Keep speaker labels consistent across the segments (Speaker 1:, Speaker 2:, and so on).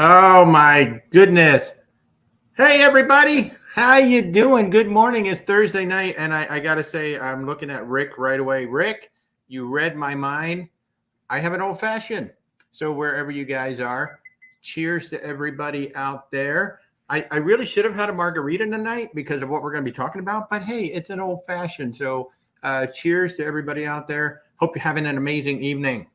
Speaker 1: Oh my goodness. Hey everybody, how you doing? Good morning. It's Thursday night and I got to say I'm looking at Rick right away. Rick, you read my mind. I have an old fashioned. So wherever you guys are, cheers to everybody out there. I really should have had a margarita tonight because of what we're going to be talking about, but hey, it's an old fashioned. So cheers to everybody out there. Hope you're having an amazing evening.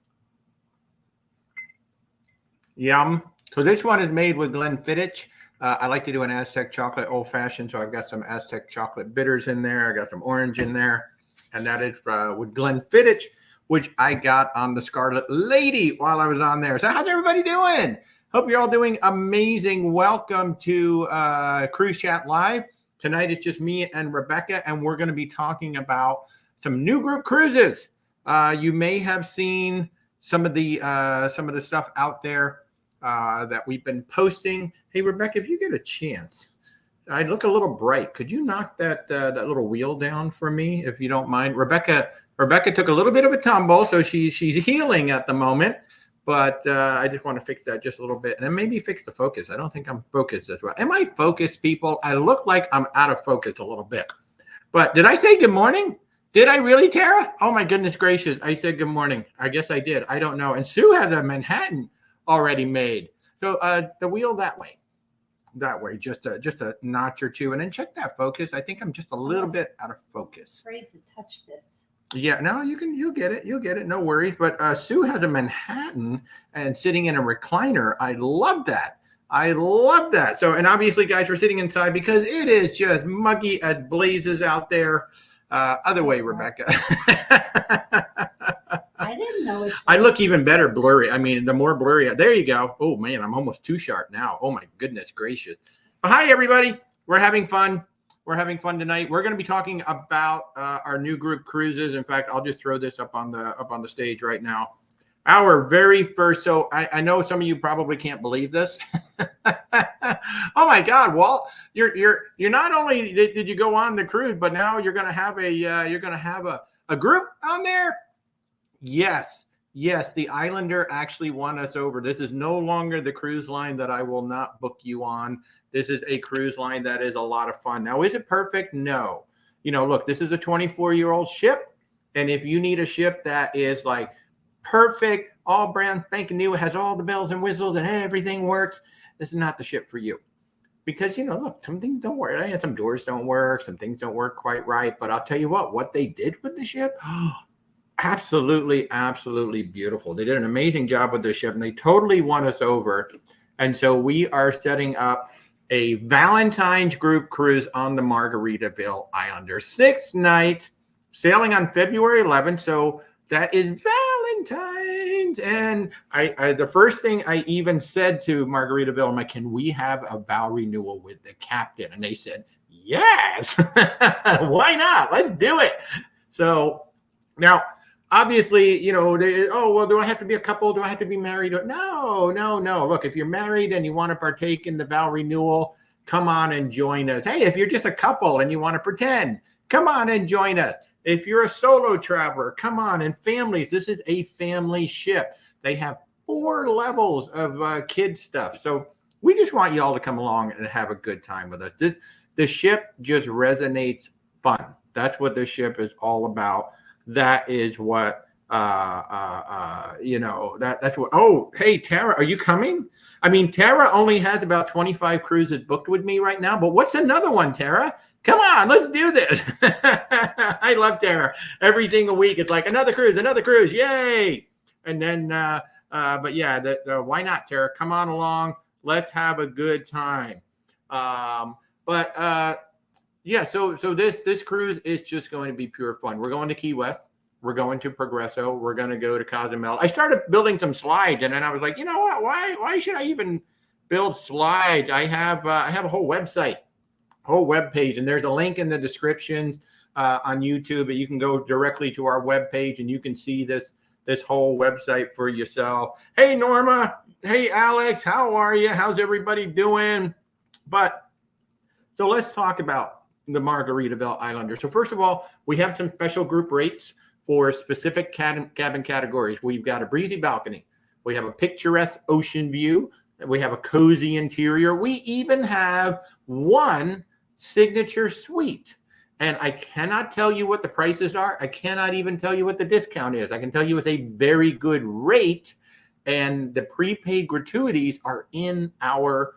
Speaker 1: Yum. So this one is made with Glenfiddich. I like to do an Aztec chocolate old fashioned. So I've got some Aztec chocolate bitters in there. I got some orange in there. And that is with Glenfiddich, which I got on the Scarlet Lady while I was on there. So how's everybody doing? Hope you're all doing amazing. Welcome to Cruise Chat Live. Tonight it's just me and Rebecca, and we're going to be talking about some new group cruises. You may have seen some of the stuff out there that we've been posting. Hey, Rebecca, if you get a chance, I look a little bright. Could you knock that little wheel down for me, if you don't mind? Rebecca took a little bit of a tumble, so she's healing at the moment. But I just want to fix that just a little bit, and then maybe fix the focus. I don't think I'm focused as well. Am I focused, people? I look like I'm out of focus a little bit. But did I say good morning? Did I really, Tara? Oh my goodness gracious! I said good morning. I guess I did. I don't know. And Sue has a Manhattan already made. So the wheel that way, just a notch or two, and then check that focus. I think I'm just a little bit out of focus.
Speaker 2: Afraid to touch this.
Speaker 1: Yeah, no, you'll get it. No worries. But Sue has a Manhattan and sitting in a recliner. I love that. So, and obviously, guys, we're sitting inside because it is just muggy as blazes out there. Other way, Rebecca.
Speaker 2: I didn't know it.
Speaker 1: I look even better blurry. I mean, the more blurry. There you go. Oh, man, I'm almost too sharp now. Oh, my goodness gracious. But hi, everybody. We're having fun. We're having fun tonight. We're going to be talking about our new group cruises. In fact, I'll just throw this up on the stage right now. Our very first. So I know some of you probably can't believe this. Oh my God, Walt! You're not only did you go on the cruise, but now you're going to have a group on there. Yes, the Islander actually won us over. This is no longer the cruise line that I will not book you on. This is a cruise line that is a lot of fun. Now, is it perfect? No. Look, this is a 24-year-old ship. And if you need a ship that is like perfect, all brand spanking new, it has all the bells and whistles and everything works, this is not the ship for you. Because, look, some things don't work. Some doors don't work. Some things don't work quite right. But I'll tell you what they did with the ship, absolutely beautiful. They did an amazing job with the ship, and they totally won us over. And so we are setting up a Valentine's group cruise on the Margaritaville Islander. 6 nights, sailing on February 11th. So that is Valentine's. And I the first thing I even said to Margaritaville, I'm like, can we have a vow renewal with the captain? And they said, yes. Why not? Let's do it. So now, obviously, do I have to be a couple? Do I have to be married? No. Look, if you're married and you want to partake in the vow renewal, come on and join us. Hey, if you're just a couple and you want to pretend, come on and join us. If you're a solo traveler, come on. And families, this is a family ship. They have 4 levels of kids stuff. So we just want you all to come along and have a good time with us. The ship just resonates fun. That's what this ship is all about. That is what, that's what, oh, hey, Tara, are you coming? I mean, Tara only has about 25 cruises booked with me right now, but what's another one, Tara? Come on, let's do this. I love Tara. Every single week, it's like another cruise, yay. And then, but yeah, why not, Tara? Come on along. Let's have a good time. Yeah, so this cruise is just going to be pure fun. We're going to Key West. We're going to Progresso. We're going to go to Cozumel. I started building some slides, and then I was like, you know what? Why should I even build slides? I have a whole website, whole web page, and there's a link in the descriptions on YouTube. But you can go directly to our web page, and you can see this whole website for yourself. Hey, Norma. Hey, Alex. How are you? How's everybody doing? So let's talk about the Margaritaville Islander. So first of all, we have some special group rates for specific cabin categories. We've got a breezy balcony. We have a picturesque ocean view, We have a cozy interior. We even have one signature suite. And I cannot tell you what the prices are. I cannot even tell you what the discount is. I can tell you it's a very good rate, and the prepaid gratuities are in our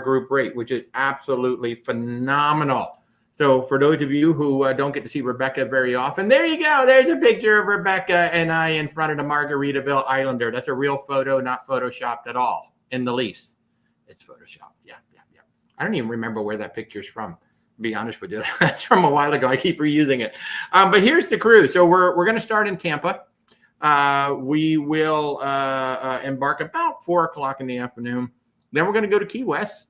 Speaker 1: group rate, which is absolutely phenomenal. So for those of you who don't get to see Rebecca very often, there you go. There's a picture of Rebecca and I in front of the Margaritaville Islander. That's a real photo, not photoshopped at all in the lease. It's photoshopped. Yeah. I don't even remember where that picture's from. Be honest with you, that's from a while ago. I keep reusing it. But here's the cruise. So we're going to start in Tampa. We will embark about 4:00 in the afternoon. Then we're going to go to Key West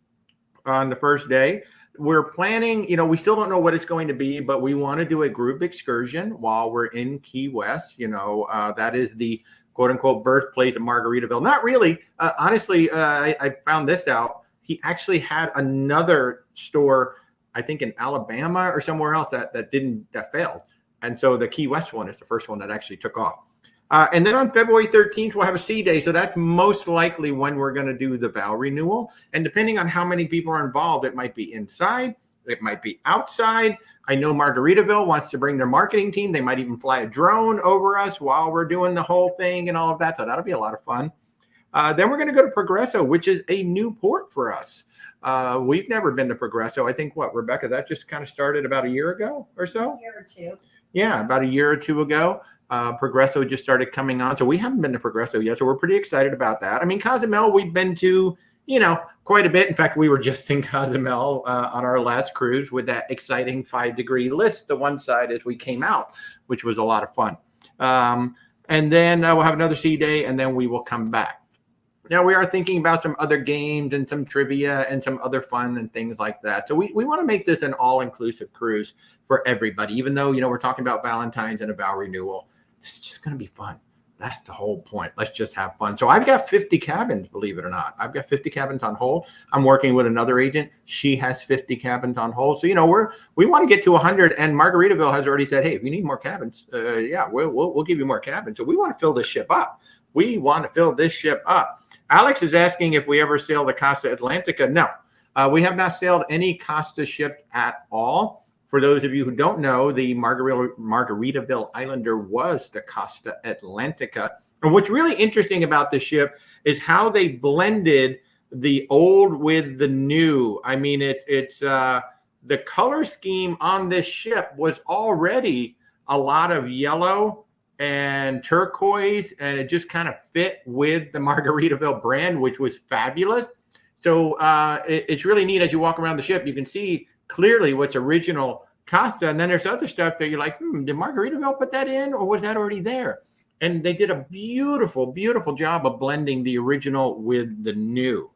Speaker 1: on the first day. We're planning, we still don't know what it's going to be, but we want to do a group excursion while we're in Key West. That is the quote unquote birthplace of Margaritaville. Not really. Honestly, I found this out. He actually had another store, I think in Alabama or somewhere else that failed. And so the Key West one is the first one that actually took off. And then on February 13th, we'll have a sea day. So that's most likely when we're going to do the vow renewal. And depending on how many people are involved, it might be inside, it might be outside. I know Margaritaville wants to bring their marketing team. They might even fly a drone over us while we're doing the whole thing and all of that. So that'll be a lot of fun. Then we're going to go to Progresso, which is a new port for us. We've never been to Progresso. I think Rebecca, that just kind of started about a year ago or so?
Speaker 2: A year or two.
Speaker 1: Yeah, about a year or two ago. Progresso just started coming on. So we haven't been to Progresso yet. So we're pretty excited about that. I mean, Cozumel, we've been to, quite a bit. In fact, we were just in Cozumel on our last cruise with that exciting 5-degree list to one side as we came out, which was a lot of fun. And then we'll have another sea day, and then we will come back. Now, we are thinking about some other games and some trivia and some other fun and things like that. So we want to make this an all-inclusive cruise for everybody, even though, we're talking about Valentine's and a vow renewal. It's just going to be fun. That's the whole point. Let's just have fun. So I've got 50 cabins, believe it or not. I've got 50 cabins on hold. I'm working with another agent. She has 50 cabins on hold. So, we want to get to 100. And Margaritaville has already said, hey, if you need more cabins, we'll give you more cabins. So we want to fill this ship up. Alex is asking if we ever sail the Costa Atlantica. No, we have not sailed any Costa ship at all. For those of you who don't know, the Margaritaville Islander was the Costa Atlantica. And what's really interesting about this ship is how they blended the old with the new. I mean, it's the color scheme on this ship was already a lot of yellow and turquoise, and it just kind of fit with the Margaritaville brand, which was fabulous. So it's really neat. As you walk around the ship, you can see clearly what's original Costa, and then there's other stuff that you're like, did Margaritaville put that in, or was that already there? And they did a beautiful, beautiful job of blending the original with the new.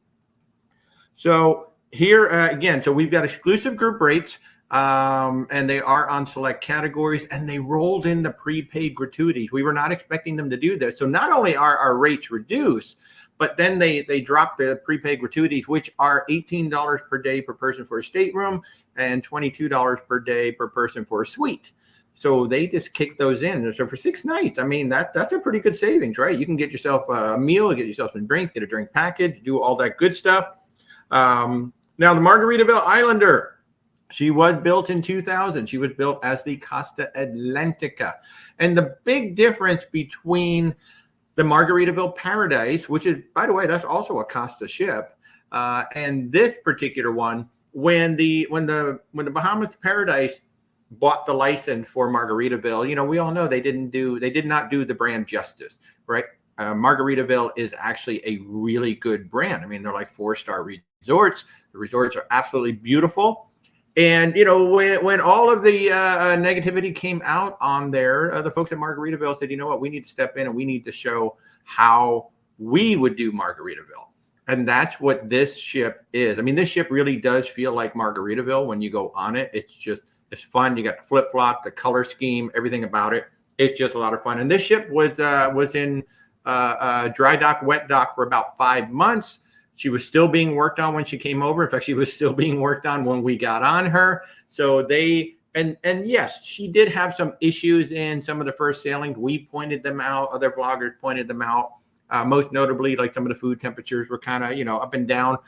Speaker 1: So here again, so we've got exclusive group rates. And they are on select categories, and they rolled in the prepaid gratuities. We were not expecting them to do this. So not only are our rates reduced, but then they dropped the prepaid gratuities, which are $18 per day per person for a stateroom and $22 per day per person for a suite. So they just kicked those in. So for 6 nights, I mean, that's a pretty good savings, right? You can get yourself a meal, get yourself some drinks, get a drink package, do all that good stuff. Now the Margaritaville Islander, she was built in 2000. She was built as the Costa Atlantica. And the big difference between the Margaritaville Paradise, which is, by the way, that's also a Costa ship, and this particular one, when the Bahamas Paradise bought the license for Margaritaville, we all know they did not do the brand justice, right? Margaritaville is actually a really good brand. I mean, they're like 4-star resorts. The resorts are absolutely beautiful. And, when all of the negativity came out on there, the folks at Margaritaville said, you know what, we need to step in and we need to show how we would do Margaritaville. And that's what this ship is. I mean, this ship really does feel like Margaritaville when you go on it. It's fun. You got the flip-flop, the color scheme, everything about it. It's just a lot of fun. And this ship was in dry dock, wet dock for about 5 months. She was still being worked on when she came over. In fact, she was still being worked on when we got on her. So and yes, she did have some issues in some of the first sailings. We pointed them out. Other bloggers pointed them out. Most notably, like some of the food temperatures were kind of, up and down,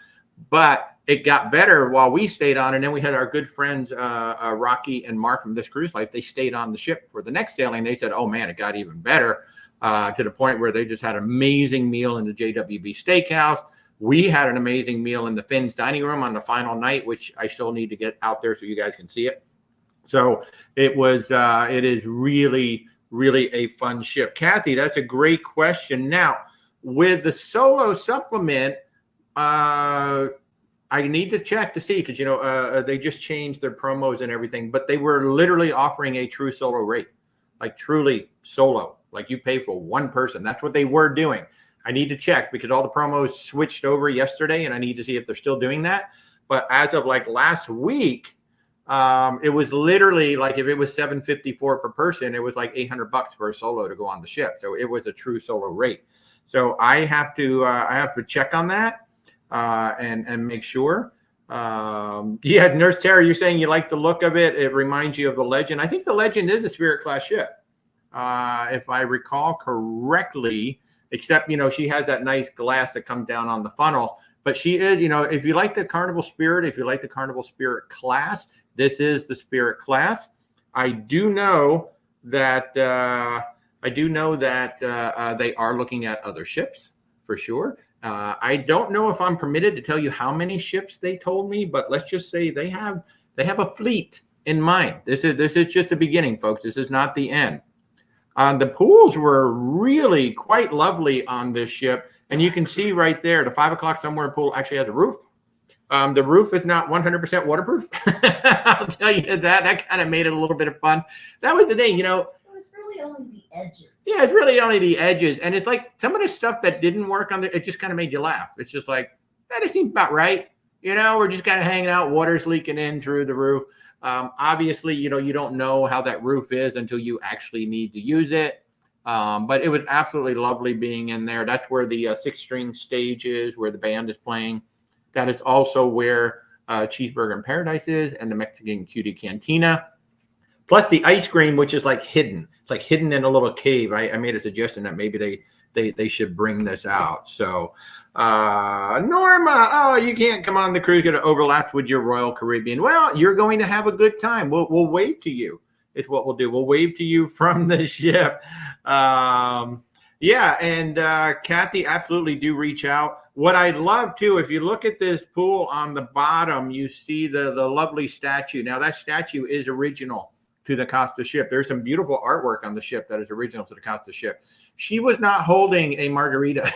Speaker 1: but it got better while we stayed on. And then we had our good friends, Rocky and Mark from This Cruise Life. They stayed on the ship for the next sailing. They said, oh man, it got even better, to the point where they just had an amazing meal in the JWB Steakhouse. We had an amazing meal in the Finn's dining room on the final night, which I still need to get out there so you guys can see it. So it is really, really a fun ship. Kathy, that's a great question. Now, with the solo supplement, I need to check to see, because, they just changed their promos and everything, but they were literally offering a true solo rate, like truly solo, like you pay for one person. That's what they were doing. I need to check because all the promos switched over yesterday, and I need to see if they're still doing that. But as of like last week, it was literally like, if it was $754 per person, it was like $800 for a solo to go on the ship. So it was a true solo rate. So I have to check on that and make sure. Yeah, Nurse Tara, you're saying you like the look of it. It reminds you of the Legend. I think the Legend is a Spirit class ship, if I recall correctly. Except, she has that nice glass that comes down on the funnel. But she is, if you like the Carnival Spirit, if you like the Carnival Spirit class, this is the Spirit class. I do know that they are looking at other ships for sure. I don't know if I'm permitted to tell you how many ships they told me, but let's just say they have a fleet in mind. This is just the beginning, folks. This is not the end. The pools were really quite lovely on this ship. And you can see right there, the 5 o'clock somewhere pool actually has a roof. The roof is not 100% waterproof. I'll tell you that. That kind of made it a little bit of fun. That was the thing, It
Speaker 2: was really only the edges.
Speaker 1: Yeah, it's really only the edges. And it's like some of the stuff that didn't work on it just kind of made you laugh. It's just like, that seems about right. We're just kind of hanging out, water's leaking in through the roof. Obviously, you don't know how that roof is until you actually need to use it. But it was absolutely lovely being in there. That's where the 6-string stage is, where the band is playing. That is also where Cheeseburger in Paradise is, and the Mexican Cutie Cantina. Plus the ice cream, which is like hidden. It's like hidden in a little cave. I made a suggestion that maybe they should bring this out. So Norma, oh, you can't come on the cruise. It overlaps with your Royal Caribbean. Well, you're going to have a good time. We'll wave to you. It's what we'll do. We'll wave to you from the ship. Yeah, and Kathy, absolutely do reach out. What I'd love too, if you look at this pool on the bottom, you see the lovely statue. Now that statue is original to the Costa ship. There's some beautiful artwork on the ship that is original to the Costa ship. She was not holding a margarita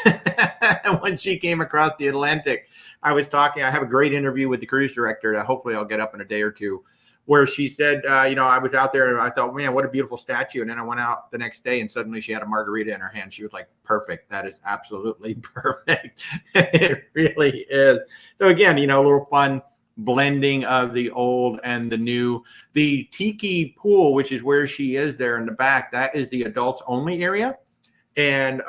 Speaker 1: when she came across the Atlantic. I have a great interview with the cruise director that hopefully I'll get up in a day or two, where she said, I was out there and I thought, man, what a beautiful statue. And then I went out the next day and suddenly she had a margarita in her hand. She was like, perfect. That is absolutely perfect. It really is. So again, a little fun blending of the old and the new. The Tiki pool, which is where she is there in the back, that is the adults only area. And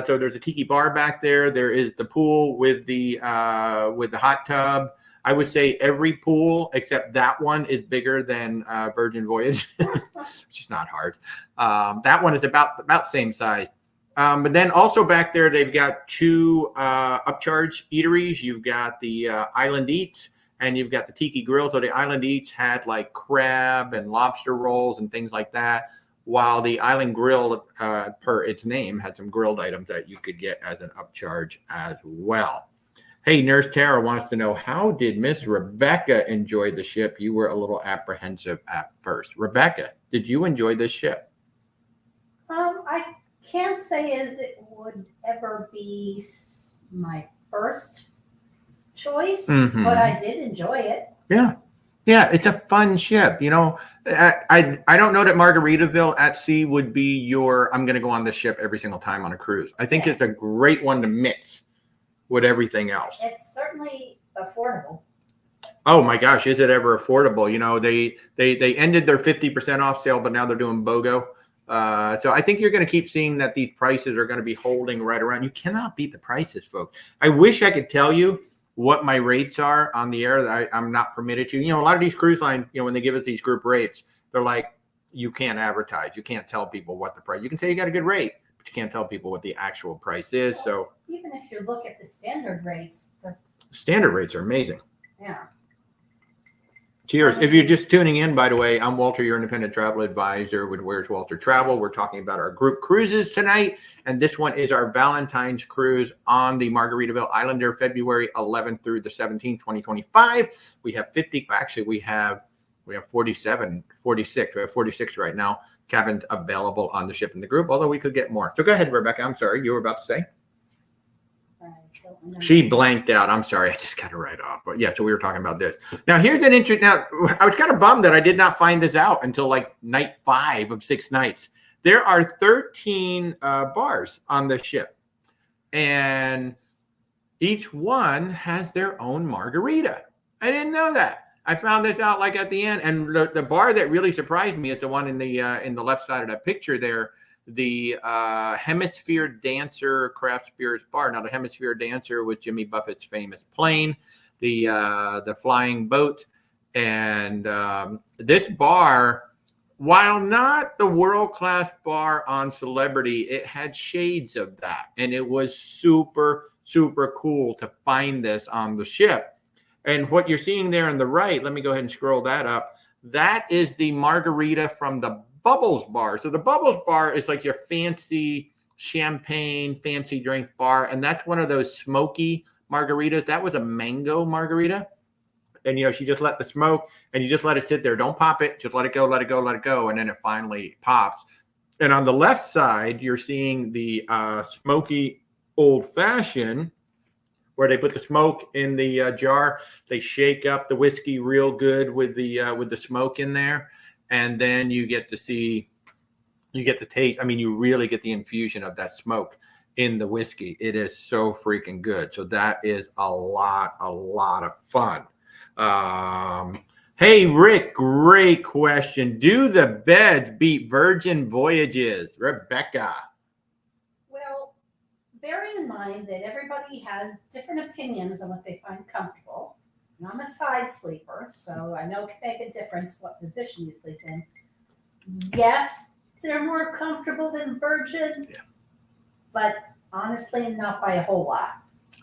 Speaker 1: so there's a Tiki bar back there. There is the pool with the hot tub. I would say every pool except that one is bigger than Virgin Voyage, which is not hard. That one is about same size. But then also back there, they've got 2 upcharge eateries. You've got the Island Eats, and you've got the Tiki Grill. So the Island Eats had like crab and lobster rolls and things like that, while the Island Grill, per its name, had some grilled items that you could get as an upcharge as well. Hey, Nurse Tara wants to know, how did Miss Rebecca enjoy the ship? You were a little apprehensive at first. Rebecca, did you enjoy this ship?
Speaker 2: I can't say as it would ever be my first choice, but I did enjoy it.
Speaker 1: Yeah. Yeah, it's a fun ship. I don't know that Margaritaville at sea would be I'm going to go on this ship every single time on a cruise. I think it's a great one to mix with everything else.
Speaker 2: It's certainly affordable.
Speaker 1: Oh my gosh, is it ever affordable? They ended their 50% off sale, but now they're doing BOGO. So I think you're going to keep seeing that these prices are going to be holding right around. You cannot beat the prices, folks. I wish I could tell you what my rates are on the air that I'm not permitted to. A lot of these cruise lines, when they give us these group rates, they're like, you can't advertise. You can't tell people what the price. You can say you got a good rate, but you can't tell people what the actual price is. So
Speaker 2: even if you look at the standard rates,
Speaker 1: standard rates are amazing.
Speaker 2: yeah.
Speaker 1: Cheers. If you're just tuning in, by the way, I'm Walter, your independent travel advisor with Where's Walter Travel. We're talking about our group cruises tonight, and this one is our Valentine's cruise on the Margaritaville Islander, February 11th through the 17th, 2025. We have 50, actually we have 46. We have 46 right now cabins available on the ship in the group, although we could get more. So go ahead, Rebecca. I'm sorry, you were about to say? She blanked out. I'm sorry. I just got it right off. But yeah, so we were talking about this. Now, here's an interesting. Now, I was kind of bummed that I did not find this out until like night 5 of 6 nights. There are 13 bars on the ship, and each one has their own margarita. I didn't know that. I found this out like at the end. And the bar that really surprised me is the one in the left side of that picture there. The Hemisphere Dancer Craft Spirits Bar. Now, the Hemisphere Dancer was Jimmy Buffett's famous plane, the flying boat, and this bar, while not the world-class bar on Celebrity, it had shades of that, and it was super, super cool to find this on the ship. And what you're seeing there on the right, let me go ahead and scroll that up. That is the margarita from the Bubbles bar. So the Bubbles bar is like your fancy champagne, fancy drink bar. And that's one of those smoky margaritas. That was a mango margarita. And, you know, she just let the smoke and you just let it sit there. Don't pop it. Just let it go, let it go, let it go. And then it finally pops. And on the left side, you're seeing the smoky old fashioned, where they put the smoke in the jar. They shake up the whiskey real good with the smoke in there. And then you get to see, you get to taste. I mean, you really get the infusion of that smoke in the whiskey. It is so freaking good. So that is a lot of fun. Hey, Rick, great question. Do the beds beat Virgin Voyages? Rebecca.
Speaker 2: Well, bearing in mind that everybody has different opinions on what they find comfortable. And I'm a side sleeper, so I know it can make a difference what position you sleep in. Yes, they're more comfortable than Virgin, but honestly, not by a whole lot.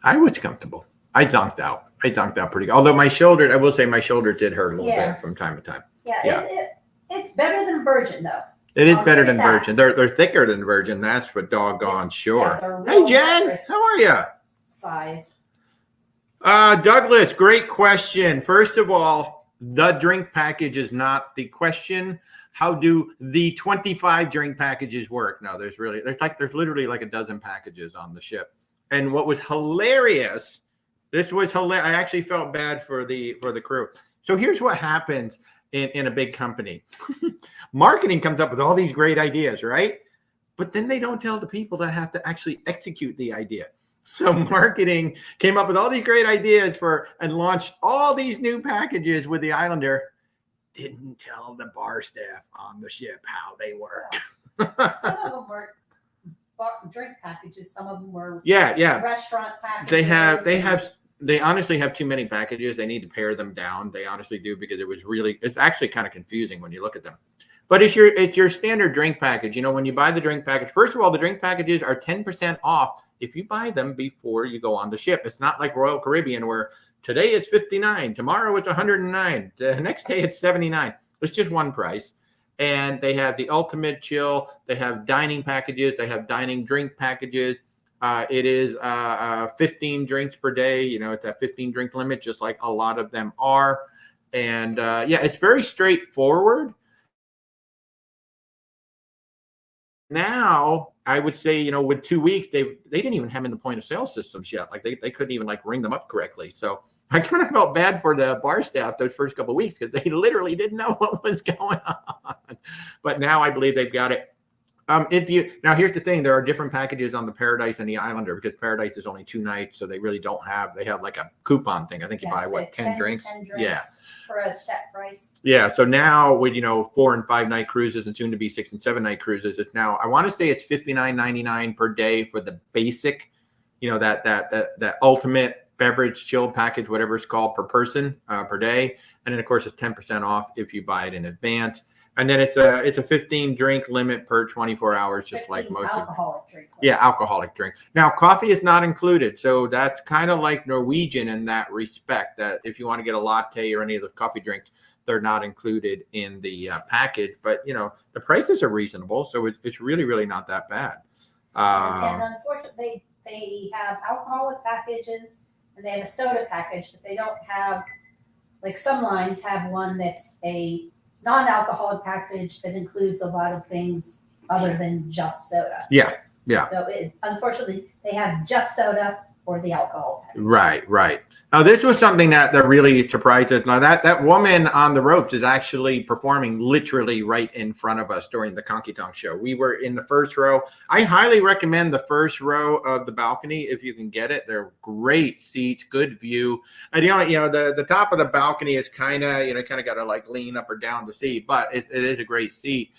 Speaker 1: I was comfortable. I zonked out. Pretty good. Although my shoulder, I will say my shoulder did hurt a little bit from time to time.
Speaker 2: It's better than Virgin, though.
Speaker 1: It is better than Virgin. They're thicker than Virgin. That's for doggone sure. Hey, Jen, how are you?
Speaker 2: Size.
Speaker 1: Douglas, great question. First of all, the drink package is not the question. How do the 25 drink packages work? No, there's literally like a dozen packages on the ship. And what was hilarious, this was hilarious. I actually felt bad for the crew. So here's what happens in a big company. Marketing comes up with all these great ideas, right? But then they don't tell the people that have to actually execute the idea. So marketing came up with all these great ideas and launched all these new packages with the Islander. Didn't tell the bar staff on the ship how they work.
Speaker 2: Some of them were drink packages. Some of them were restaurant packages.
Speaker 1: They honestly have too many packages. They need to pare them down. They honestly do, because it's actually kind of confusing when you look at them. But it's your standard drink package. You know, when you buy the drink package, first of all, the drink packages are 10% off if you buy them before you go on the ship. It's not like Royal Caribbean where today it's $59, tomorrow it's $109, the next day it's $79. It's just one price. And they have the ultimate chill. They have dining packages. They have dining drink packages. It is 15 drinks per day. You know, it's that 15 drink limit, just like a lot of them are. And it's very straightforward. Now, I would say, you know, with 2 weeks, they didn't even have in the point of sale systems yet. Like they couldn't even like ring them up correctly. So I kind of felt bad for the bar staff those first couple of weeks, because they literally didn't know what was going on. But now I believe they've got it. Now here's the thing, there are different packages on the Paradise and the Islander, because Paradise is only 2 nights, so they really don't have, they have like a coupon thing. I think you buy 10 drinks?
Speaker 2: 10 drinks for a set price.
Speaker 1: Yeah, so now with 4 and 5 night cruises and soon to be 6 and 7 night cruises, it's now, I want to say it's $59.99 per day for the basic, that ultimate beverage chilled package, whatever it's called, per person per day. And then of course it's 10% off if you buy it in advance. And then it's a 15 drink limit per 24 hours, just like most
Speaker 2: alcoholic drink.
Speaker 1: Yeah, alcoholic drink. Now, coffee is not included, so that's kind of like Norwegian in that respect. That if you want to get a latte or any of those coffee drinks, they're not included in the package. But you know, the prices are reasonable, so it's really, really not that bad.
Speaker 2: And unfortunately, they have alcoholic packages and they have a soda package, but they don't have, like some lines have one that's a non-alcoholic package that includes a lot of things other than just soda.
Speaker 1: Yeah.
Speaker 2: So unfortunately, they have just soda or the alcohol package.
Speaker 1: Right. Now, this was something that really surprised us. Now, that woman on the ropes is actually performing literally right in front of us during the Conky Tonk show. We were in the first row. I highly recommend the first row of the balcony if you can get it. They're great seats, good view. And the top of the balcony is kind of got to like lean up or down to see, but it is a great seat.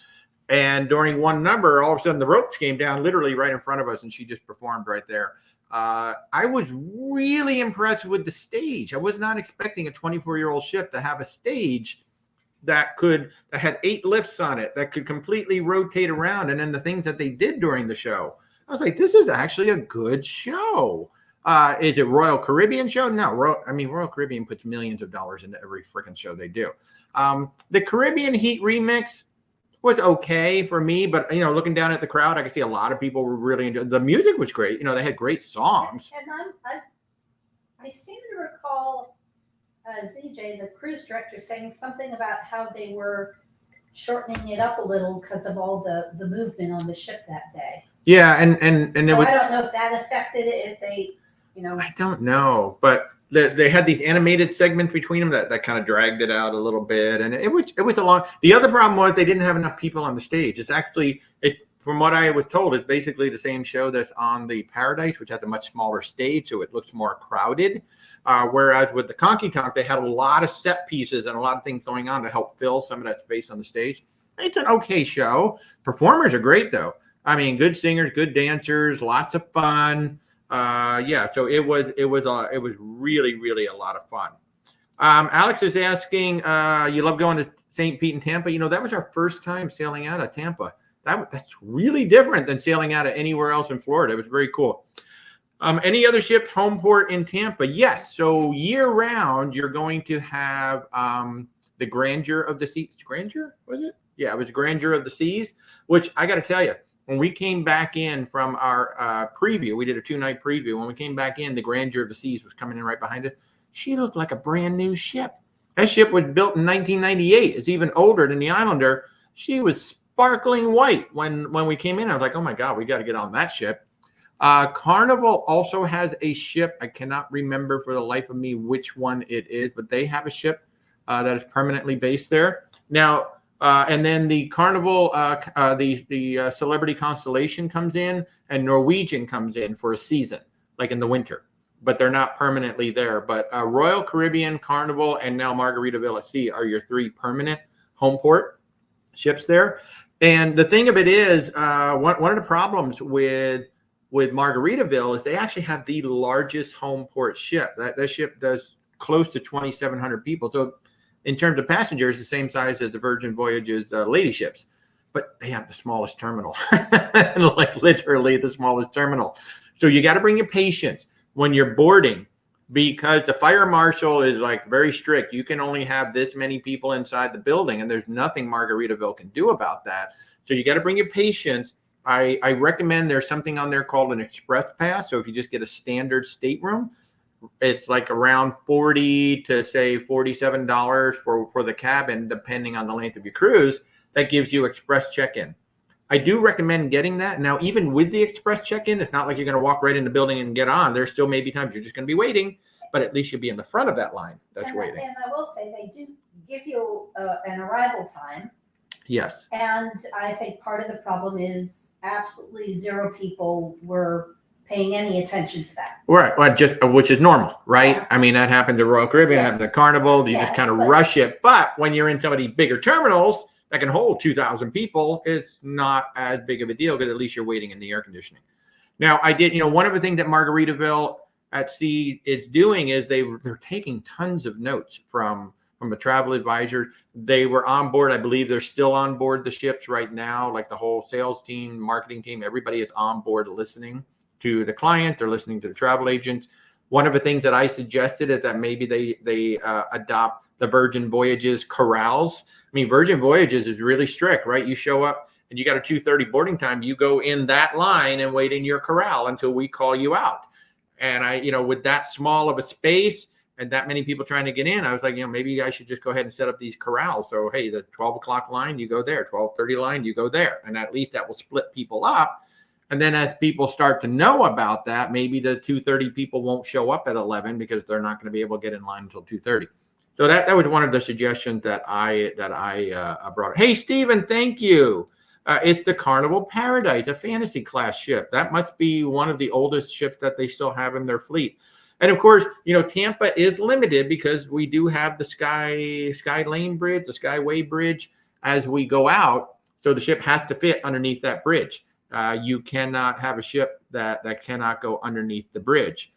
Speaker 1: And during one number, all of a sudden the ropes came down literally right in front of us, and she just performed right there. I was really impressed with the stage. I was not expecting a 24-year-old ship to have a stage that had 8 lifts on it, that could completely rotate around. And then the things that they did during the show, I was like, this is actually a good show. Is it Royal Caribbean show? No, Royal Caribbean puts millions of dollars into every freaking show they do. The Caribbean Heat remix was okay for me, but looking down at the crowd, I could see a lot of people were really into the music. Was great. They had great songs.
Speaker 2: And I seem to recall ZJ, the cruise director, saying something about how they were shortening it up a little because of all the movement on the ship that day.
Speaker 1: Yeah, and
Speaker 2: so I don't know if that affected it. If they,
Speaker 1: I don't know, but they had these animated segments between them that kind of dragged it out a little bit, and it was a long. The other problem was they didn't have enough people on the stage. It's actually, from what I was told, it's basically the same show that's on the Paradise, which has a much smaller stage, so it looks more crowded. Whereas with the Conky Tonk, they had a lot of set pieces and a lot of things going on to help fill some of that space on the stage. It's an okay show. Performers are great though. I mean, good singers, good dancers, lots of fun. So it was really, really a lot of fun. Alex is asking, you love going to St. Pete and Tampa. That was our first time sailing out of Tampa. That's really different than sailing out of anywhere else in Florida. It was very cool. Any other ships home port in Tampa? Yes. So year round, you're going to have the Grandeur of the Seas. Grandeur, was it? Yeah, it was Grandeur of the Seas, which I got to tell you, when we came back in from our preview, we did a 2-night preview. When we came back in, the Grandeur of the Seas was coming in right behind us. She looked like a brand new ship. That ship was built in 1998. It's even older than the Islander. She was sparkling white when we came in. I was like, oh my God, we got to get on that ship. Carnival also has a ship. I cannot remember for the life of me which one it is, but they have a ship that is permanently based there. Now, and then the Carnival, the Celebrity Constellation comes in, and Norwegian comes in for a season, like in the winter, but they're not permanently there. But Royal Caribbean, Carnival, and now Margaritaville at Sea are your 3 permanent home port ships there. And the thing of it is, one of the problems with Margaritaville is they actually have the largest home port ship. That ship does close to 2,700 people. So in terms of passengers, the same size as the Virgin Voyages lady ships, but they have the smallest terminal, like literally the smallest terminal. So you got to bring your patience when you're boarding, because the fire marshal is like very strict. You can only have this many people inside the building, and there's nothing Margaritaville can do about that. So you got to bring your patience. I recommend there's something on there called an express pass. So if you just get a standard stateroom, it's like around $40 to say $47 for the cabin, depending on the length of your cruise. That gives you express check-in. I do recommend getting that. Now, even with the express check-in, it's not like you're going to walk right in the building and get on. There's still maybe times you're just going to be waiting, but at least you'll be in the front of that line that's waiting.
Speaker 2: And I will say they do give you an arrival time.
Speaker 1: Yes.
Speaker 2: And I think part of the problem is absolutely 0 people were paying any attention to that.
Speaker 1: Right. Well, which is normal, right?
Speaker 2: Yeah.
Speaker 1: I mean, that happened to Royal Caribbean,
Speaker 2: Yes.
Speaker 1: happened to Carnival. You just kind of rush it. But when you're in some of these bigger terminals that can hold 2,000 people, it's not as big of a deal because at least you're waiting in the air conditioning. Now, I did, one of the things that Margaritaville at sea is doing is they're taking tons of notes from the travel advisors. They were on board. I believe they're still on board the ships right now. Like the whole sales team, marketing team, everybody is on board listening to the client. They're listening to the travel agents. One of the things that I suggested is that maybe they adopt the Virgin Voyages corrals. I mean, Virgin Voyages is really strict, right? You show up and you got a 2:30 boarding time. You go in that line and wait in your corral until we call you out. And I, with that small of a space and that many people trying to get in, I was like, maybe I should just go ahead and set up these corrals. So, hey, the 12 o'clock line, you go there. 12:30 line, you go there. And at least that will split people up. And then as people start to know about that, maybe the 2:30 people won't show up at 11 because they're not going to be able to get in line until 2:30. So that was one of the suggestions that I brought. Hey, Stephen, thank you. It's the Carnival Paradise, a fantasy class ship. That must be one of the oldest ships that they still have in their fleet. And of course, Tampa is limited because we do have the Sky Lane Bridge, the Skyway Bridge as we go out. So the ship has to fit underneath that bridge. You cannot have a ship that cannot go underneath the bridge.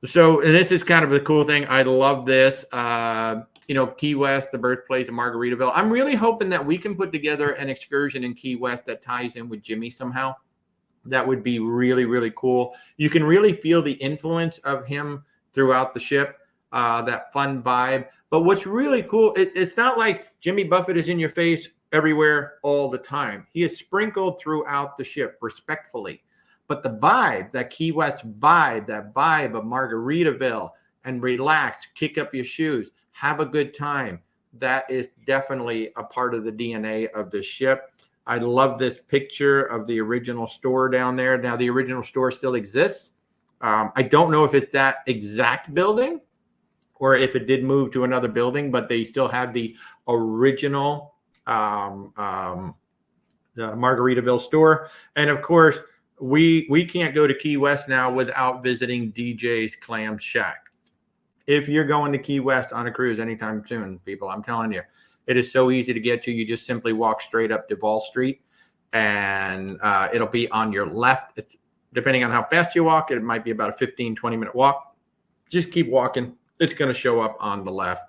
Speaker 1: So, and this is kind of a cool thing. I love this. Key West, the birthplace of Margaritaville. I'm really hoping that we can put together an excursion in Key West that ties in with Jimmy somehow. That would be really, really cool. You can really feel the influence of him throughout the ship, that fun vibe. But what's really cool, it's not like Jimmy Buffett is in your face everywhere all the time. He is sprinkled throughout the ship respectfully. But the vibe, that Key West vibe, that vibe of Margaritaville and relax, kick up your shoes, have a good time, that is definitely a part of the DNA of the ship. I love this picture of the original store down there. Now, the original store still exists. I don't know if it's that exact building or if it did move to another building, but they still have the original the Margaritaville store. And of course, we can't go to Key West now without visiting DJ's Clam Shack. If you're going to Key West on a cruise anytime soon, people, I'm telling you, it is so easy to get to. You just simply walk straight up Duval Street, and it'll be on your left. Depending on how fast you walk, it might be about a 15, 20-minute walk. Just keep walking. It's going to show up on the left.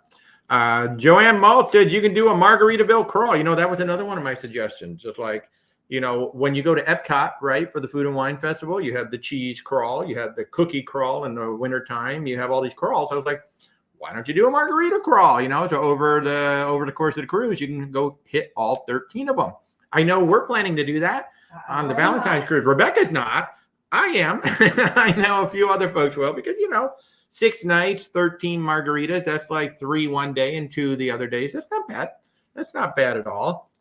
Speaker 1: Joanne Malt said you can do a Margaritaville crawl. That was another one of my suggestions. Just like, when you go to Epcot, right, for the Food and Wine Festival, you have the cheese crawl, you have the cookie crawl in the wintertime, you have all these crawls. I was like, why don't you do a margarita crawl? So over the course of the cruise, you can go hit all 13 of them. I know we're planning to do that on the Valentine's cruise. Rebecca's not. I am. I know a few other folks will because, 6 nights, 13 margaritas. That's like 3 one day and 2 the other days. That's not bad. That's not bad at all.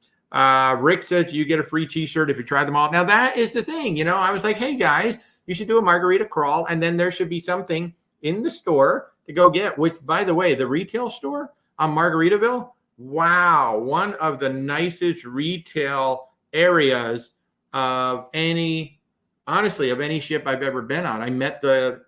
Speaker 1: Rick says you get a free t-shirt if you try them all. Now that is the thing, I was like, hey guys, you should do a margarita crawl. And then there should be something in the store to go get, which by the way, the retail store on Margaritaville, wow, one of the nicest retail areas of any ship I've ever been on. I met the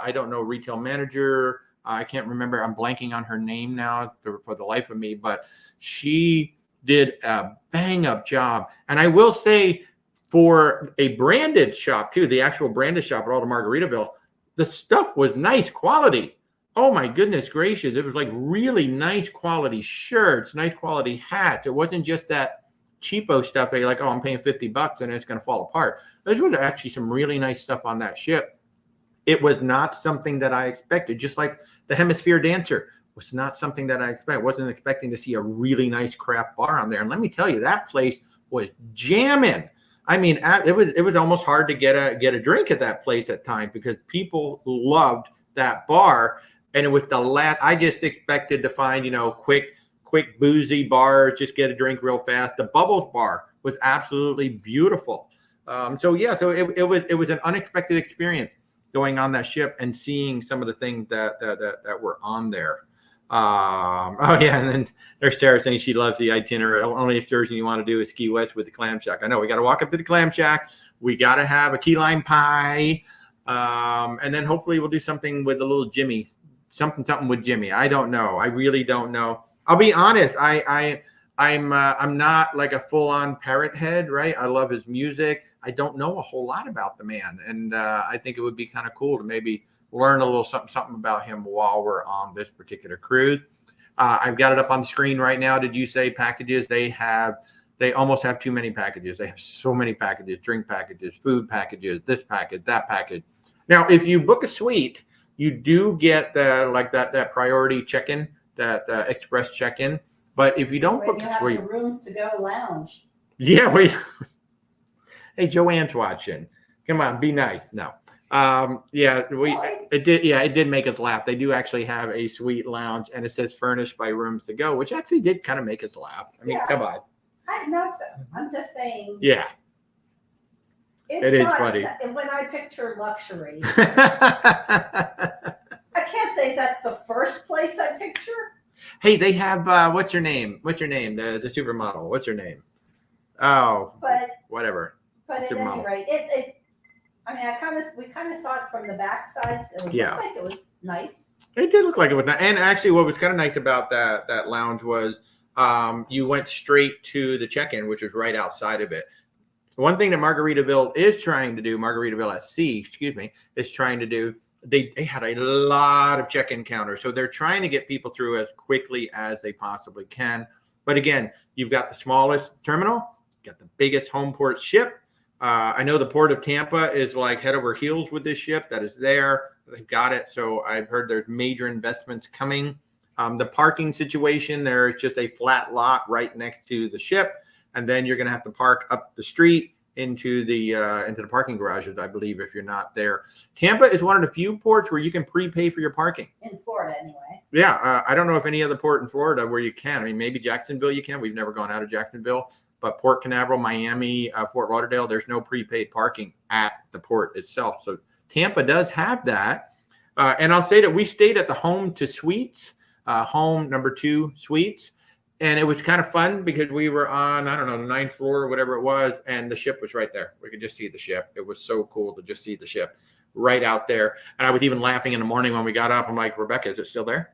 Speaker 1: I don't know, retail manager. I can't remember. I'm blanking on her name now for the life of me, but she did a bang up job. And I will say for a branded shop too, the actual branded shop at all the Margaritaville, the stuff was nice quality. Oh my goodness gracious. It was like really nice quality shirts, nice quality hats. It wasn't just that cheapo stuff that you're like, oh, I'm paying $50 and it's going to fall apart. There was actually some really nice stuff on that ship. It was not something that I expected, just like the Hemisphere Dancer was not something that I expected. I wasn't expecting to see a really nice craft bar on there. And let me tell you, that place was jamming. I mean, it was almost hard to get a drink at that place at times because people loved that bar. And it was the last, I just expected to find, quick boozy bars, just get a drink real fast. The Bubbles bar was absolutely beautiful. So it was an unexpected experience going on that ship and seeing some of the things that were on there. And then there's Tara saying she loves the itinerary. Only excursion you want to do is Key West with the Clam Shack. I know we got to walk up to the Clam Shack. We got to have a key lime pie. And then hopefully we'll do something with a little Jimmy, something with Jimmy. I don't know. I really don't know. I'll be honest. I'm not like a full on parrot head, right? I love his music. I don't know a whole lot about the man. And I think it would be kind of cool to maybe learn a little something about him while we're on this particular cruise. I've got it up on the screen right now. Did you say packages? They almost have too many packages. They have so many packages, drink packages, food packages, this package, that package. Now, if you book a suite, you do get that priority check-in, that express check-in. But if you don't book a suite,
Speaker 2: the rooms to go lounge.
Speaker 1: Yeah, hey, Joanne's watching. Come on, be nice. No. It did make us laugh. They do actually have a suite lounge, and it says furnished by Rooms to Go, which actually did kind of make us laugh. I mean, come on.
Speaker 2: I'm just saying.
Speaker 1: Yeah.
Speaker 2: It is funny. When I picture luxury, I can't say that's the first place I picture.
Speaker 1: Hey, they have what's her name? The supermodel. What's her name? Oh, whatever.
Speaker 2: But at any rate, we kind of saw it from the backside. So it looked like it was nice. It
Speaker 1: did look like it was nice. And actually, what was kind of nice about that lounge was you went straight to the check-in, which was right outside of it. One thing that Margaritaville at Sea, is trying to do, they had a lot of check-in counters. So they're trying to get people through as quickly as they possibly can. But again, you've got the smallest terminal, got the biggest home port ship. I know the port of Tampa is like head over heels with this ship that is there. They've got it. So I've heard there's major investments coming. The parking situation, there's just a flat lot right next to the ship. And then you're going to have to park up the street into the parking garages, I believe, if you're not there. Tampa is one of the few ports where you can prepay for your parking.
Speaker 2: In Florida, anyway.
Speaker 1: Yeah, I don't know if any other port in Florida where you can. I mean, maybe Jacksonville you can. We've never gone out of Jacksonville. But Port Canaveral, Miami, Fort Lauderdale, there's no prepaid parking at the port itself. So Tampa does have that. And I'll say that we stayed at the Home to Suites, home number 2 suites. And it was kind of fun because we were on, I don't know, the 9th floor or whatever it was. And the ship was right there. We could just see the ship. It was so cool to just see the ship right out there. And I was even laughing in the morning when we got up. I'm like, Rebecca, is it still there?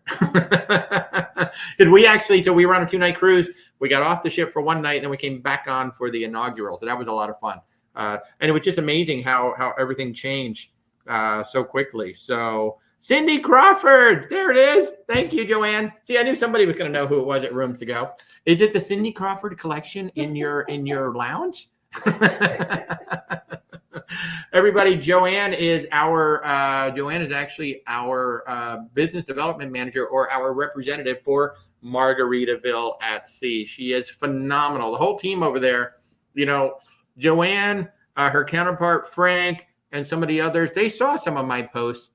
Speaker 1: So we were on a 2-night cruise. We got off the ship for one night and then we came back on for the inaugural. So that was a lot of fun. And it was just amazing how everything changed so quickly. So Cindy Crawford, there it is. Thank you, Joanne. See, I knew somebody was going to know who it was at Rooms to Go. Is it the Cindy Crawford collection in your lounge? Everybody, Joanne is actually our business development manager or our representative for Margaritaville at Sea. She is phenomenal. The whole team over there, Joanne, her counterpart Frank, and some of the others, they saw some of my posts,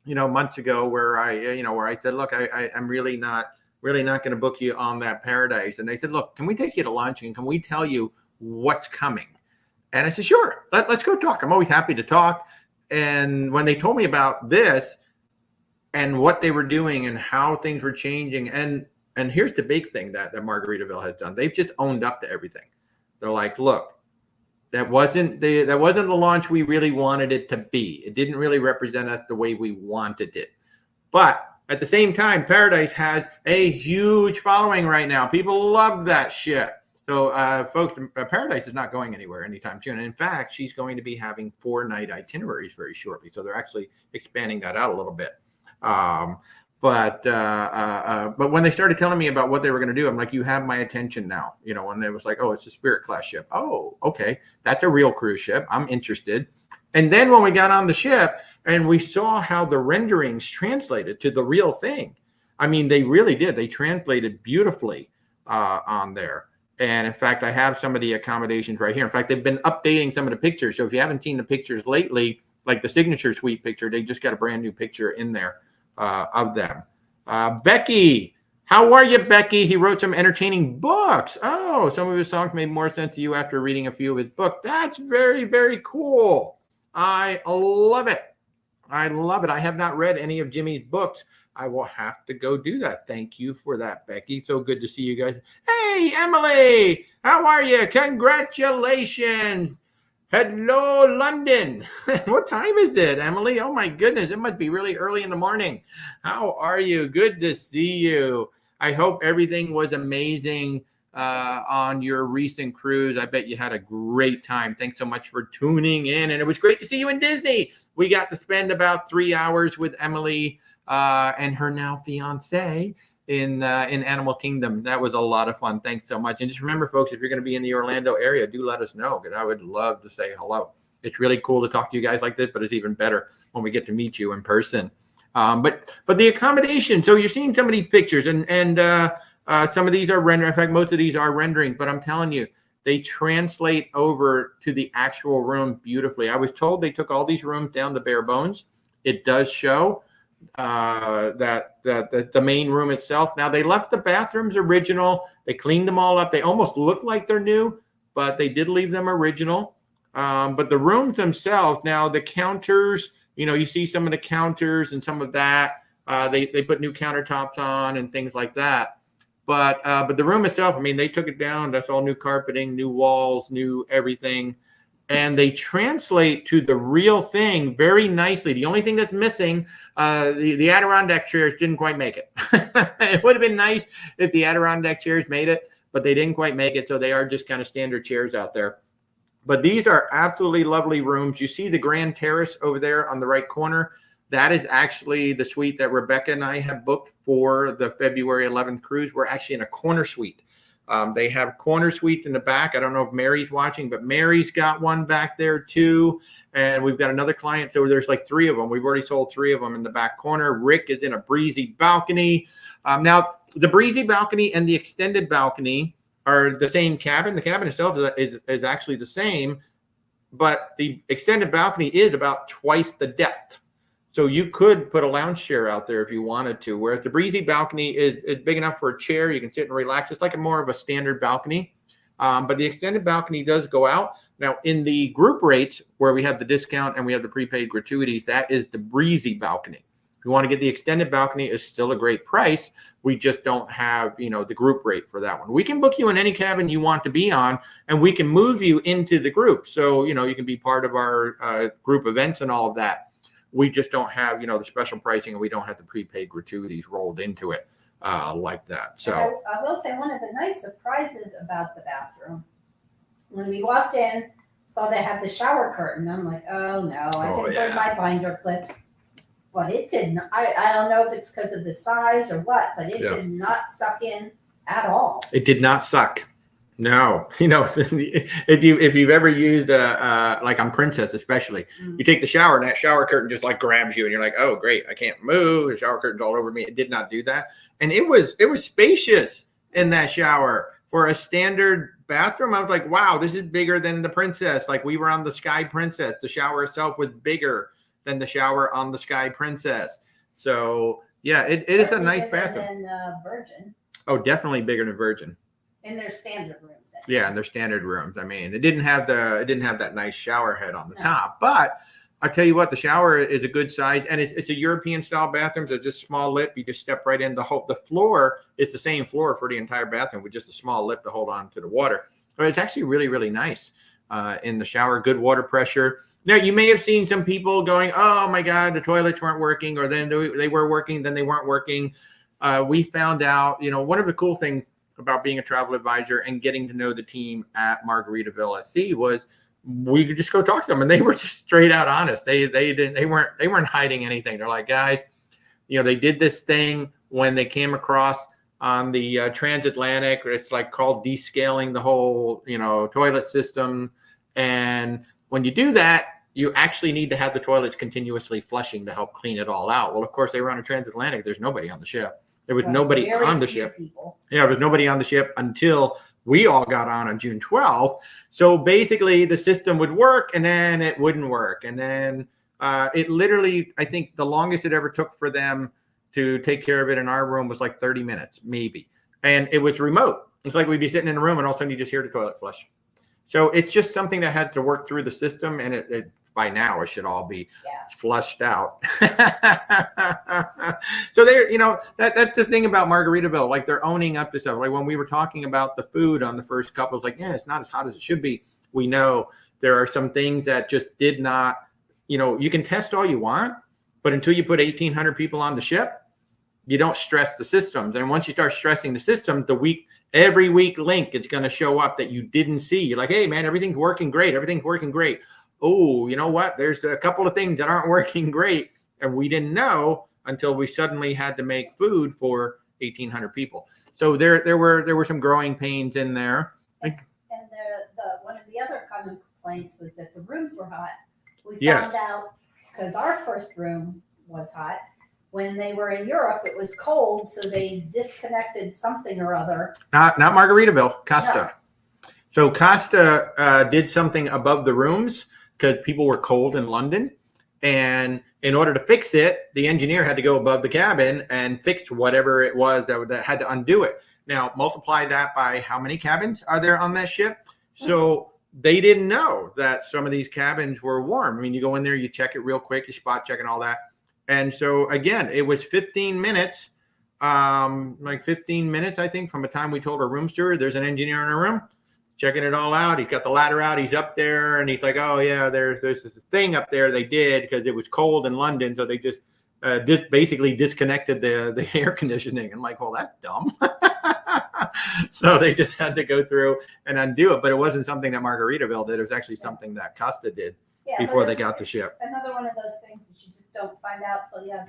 Speaker 1: months ago where I said, look, I'm really not going to book you on that Paradise. And they said, look, can we take you to lunch and can we tell you what's coming? And I said, sure, let's go talk. I'm always happy to talk. And when they told me about this and what they were doing and how things were changing, and here's the big thing that Margaritaville has done. They've just owned up to everything. They're like, look, that wasn't the launch we really wanted it to be. It didn't really represent us the way we wanted it. But at the same time, Paradise has a huge following right now. People love that ship. So, folks, Paradise is not going anywhere anytime soon. And in fact, she's going to be having 4-night itineraries very shortly. So they're actually expanding that out a little bit. But when they started telling me about what they were going to do, I'm like, you have my attention now. When they was like, oh, it's a Spirit class ship. Oh, okay. That's a real cruise ship. I'm interested. And then when we got on the ship and we saw how the renderings translated to the real thing, I mean, they really did. They translated beautifully on there. And in fact, I have some of the accommodations right here. In fact, they've been updating some of the pictures. So if you haven't seen the pictures lately, like the signature suite picture, they just got a brand new picture in there of them. Becky, how are you, Becky? He wrote some entertaining books. Oh, some of his songs made more sense to you after reading a few of his books. That's very, very cool. I love it. I love it. I have not read any of Jimmy's books. I will have to go do that. Thank you for that, Becky. So good to see you guys. Hey, Emily, how are you? Congratulations. Hello, London. What time is it, Emily? Oh, my goodness. It must be really early in the morning. How are you? Good to see you. I hope everything was amazing on your recent cruise. I bet you had a great time. Thanks so much for tuning in. And it was great to see you in Disney. We got to spend about 3 hours with Emily and her now fiance in Animal Kingdom. That was a lot of fun. Thanks so much. And just remember, folks, if you're going to be in the Orlando area, do let us know, because I would love to say hello. It's really cool to talk to you guys like this, but it's even better when we get to meet you in person. But the accommodation. So you're seeing some of these pictures, and some of these are rendering. In fact, most of these are rendering. But I'm telling you, they translate over to the actual room beautifully. I was told they took all these rooms down to bare bones. It does show that the main room itself. Now, they left the bathrooms original. They cleaned them all up. They almost look like they're new, but they did leave them original. But the rooms themselves, now the counters, you see some of the counters and some of that. They put new countertops on and things like that. But the room itself, I mean, they took it down. That's all new carpeting, new walls, new everything. And they translate to the real thing very nicely. The only thing that's missing, the Adirondack chairs didn't quite make it. It would have been nice if the Adirondack chairs made it, but they didn't quite make it. So they are just kind of standard chairs out there. But these are absolutely lovely rooms. You see the Grand Terrace over there on the right corner. That is actually the suite that Rebecca and I have booked for the February 11th cruise. We're actually in a corner suite. They have corner suites in the back. I don't know if Mary's watching, but Mary's got one back there too. And we've got another client. So there's like 3 of them. We've already sold 3 of them in the back corner. Rick is in a breezy balcony. Now, the breezy balcony and the extended balcony are the same cabin. The cabin itself is actually the same, but the extended balcony is about twice the depth. So you could put a lounge chair out there if you wanted to, whereas the breezy balcony is big enough for a chair. You can sit and relax. It's like more of a standard balcony. But the extended balcony does go out. Now, in the group rates where we have the discount and we have the prepaid gratuities, that is the breezy balcony. If you want to get the extended balcony, is still a great price. We just don't have, the group rate for that one. We can book you in any cabin you want to be on, and we can move you into the group. So, you can be part of our group events and all of that. We just don't have, the special pricing, and we don't have the prepaid gratuities rolled into it like that. So
Speaker 2: I will say one of the nice surprises about the bathroom, when we walked in, saw they had the shower curtain. I'm like, oh no, I didn't bring my binder clips. But it didn't. I don't know if it's because of the size or what, but it did not suck in at all. It
Speaker 1: did not suck. No, if you've ever used like on Princess especially, you take the shower and that shower curtain just like grabs you and you're like, oh great, I can't move. The shower curtain's all over me. It did not do that, and it was spacious in that shower for a standard bathroom. I was like, wow, this is bigger than the Princess. Like we were on the Sky Princess. The shower itself was bigger than the shower on the Sky Princess. So yeah, it is a nice bathroom.
Speaker 2: Than Virgin.
Speaker 1: Oh, definitely bigger than Virgin.
Speaker 2: In their standard rooms.
Speaker 1: Yeah, in their standard rooms. I mean, it didn't have that nice shower head on the top, but I tell you what, the shower is a good size, and it's a European style bathroom. So just small lip. You just step right in. The floor is the same floor for the entire bathroom with just a small lip to hold on to the water. But it's actually really, really nice in the shower. Good water pressure. Now, you may have seen some people going, oh, my God, the toilets weren't working, or then they were working, then they weren't working. We found out, one of the cool things about being a travel advisor and getting to know the team at Margaritaville at Sea was we could just go talk to them, and they were just straight out honest. They weren't hiding anything. They're like, guys, they did this thing when they came across on the transatlantic. It's like called descaling the whole, toilet system. And when you do that, you actually need to have the toilets continuously flushing to help clean it all out. Well, of course, they were on a transatlantic. There's nobody on the ship. There was nobody on the ship. There was nobody on the ship until we all got on June 12th. So basically, the system would work, and then it wouldn't work. And then it literally, I think the longest it ever took for them to take care of it in our room was like 30 minutes, maybe. And it was remote. It's like we'd be sitting in a room, and all of a sudden you just hear the toilet flush. So it's just something that had to work through the system, and it by now it should all be flushed out. So they're, that's the thing about Margaritaville. Like they're owning up to stuff. Like when we were talking about the food on the first couple, it's like, yeah, it's not as hot as it should be. We know there are some things that just did not, you can test all you want, but until you put 1,800 people on the ship, you don't stress the systems. And once you start stressing the systems, every week link, it's going to show up that you didn't see. You're like, hey man, everything's working great. Everything's working great. Oh, you know what? There's a couple of things that aren't working great. And we didn't know until we suddenly had to make food for 1,800 people. So there were some growing pains in there.
Speaker 2: And the one of the other common complaints was that the rooms were hot. We
Speaker 1: Yes.
Speaker 2: found out because our first room was hot. When they were in Europe, it was cold, so they disconnected something or other.
Speaker 1: Not Margaritaville, Costa. No. So Costa did something above the rooms because people were cold in London. And in order to fix it, the engineer had to go above the cabin and fix whatever it was that had to undo it. Now, multiply that by how many cabins are there on that ship? So they didn't know that some of these cabins were warm. I mean, you go in there, you check it real quick, you spot check and all that. And so, again, it was 15 minutes, like 15 minutes, I think, from the time we told our room steward, there's an engineer in our room checking it all out. He's got the ladder out. He's up there, and he's like, oh, yeah, there's this thing up there they did because it was cold in London. So they just basically disconnected the air conditioning. I'm like, well, that's dumb. So they just had to go through and undo it. But it wasn't something that Margaritaville did. It was actually something that Costa did. Before they got the ship.
Speaker 2: Another one of those things that you just don't find out till you have,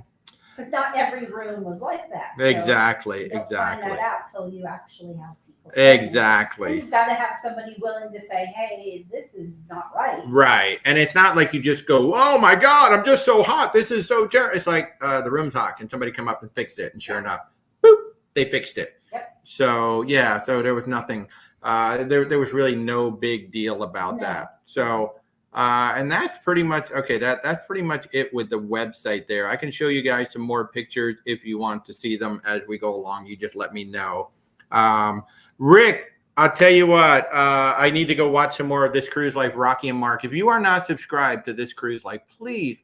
Speaker 2: because not every room was like that. So
Speaker 1: exactly.
Speaker 2: You don't find that out till you actually have people.
Speaker 1: Exactly.
Speaker 2: You've got to have somebody willing to say, hey, this is not right.
Speaker 1: Right. And it's not like you just go, oh my God, I'm just so hot. This is so terrible. It's like the room's hot. Can somebody come up and fix it? And sure enough, boop, they fixed it.
Speaker 2: Yep.
Speaker 1: So yeah, so there was nothing. There was really no big deal about that. So and that's pretty much okay. That's pretty much it with the website there. I can show you guys some more pictures if you want to see them as we go along. You just let me know. Rick, I'll tell you what. I need to go watch some more of This Cruise Life. Rocky and Mark, if you are not subscribed to This Cruise Life, please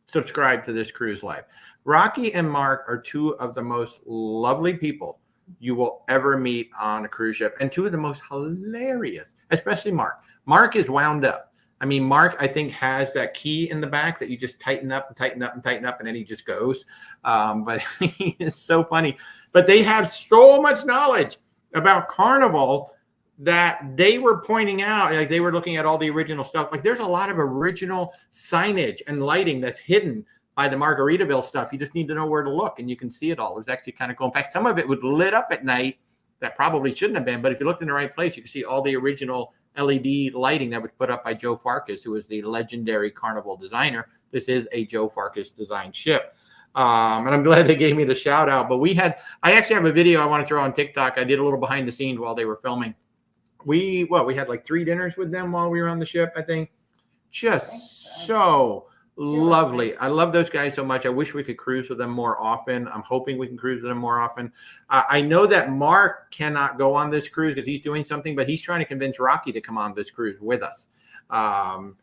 Speaker 1: subscribe to This Cruise Life. Rocky and Mark are two of the most lovely people you will ever meet on a cruise ship, and two of the most hilarious, especially Mark. Mark is wound up. I mean, Mark, I think, has that key in the back that you just tighten up and tighten up and tighten up, and then he just goes. But he is so funny. But they have so much knowledge about Carnival that they were pointing out, like they were looking at all the original stuff. Like there's a lot of original signage and lighting that's hidden by the Margaritaville stuff. You just need to know where to look, and you can see it all. It was actually kind of cool. In fact, some of it was lit up at night that probably shouldn't have been, but if you looked in the right place, you can see all the original LED lighting that was put up by Joe Farkas, who is the legendary Carnival designer. This is a Joe Farkas designed ship. And I'm glad they gave me the shout out. But I actually have a video I want to throw on TikTok. I did a little behind the scenes while they were filming. We had like 3 dinners with them while we were on the ship, I think. Just so lovely. I love those guys so much. I wish we could cruise with them more often. I'm hoping we can cruise with them more often. I know that Mark cannot go on this cruise because he's doing something, but he's trying to convince Rocky to come on this cruise with us. If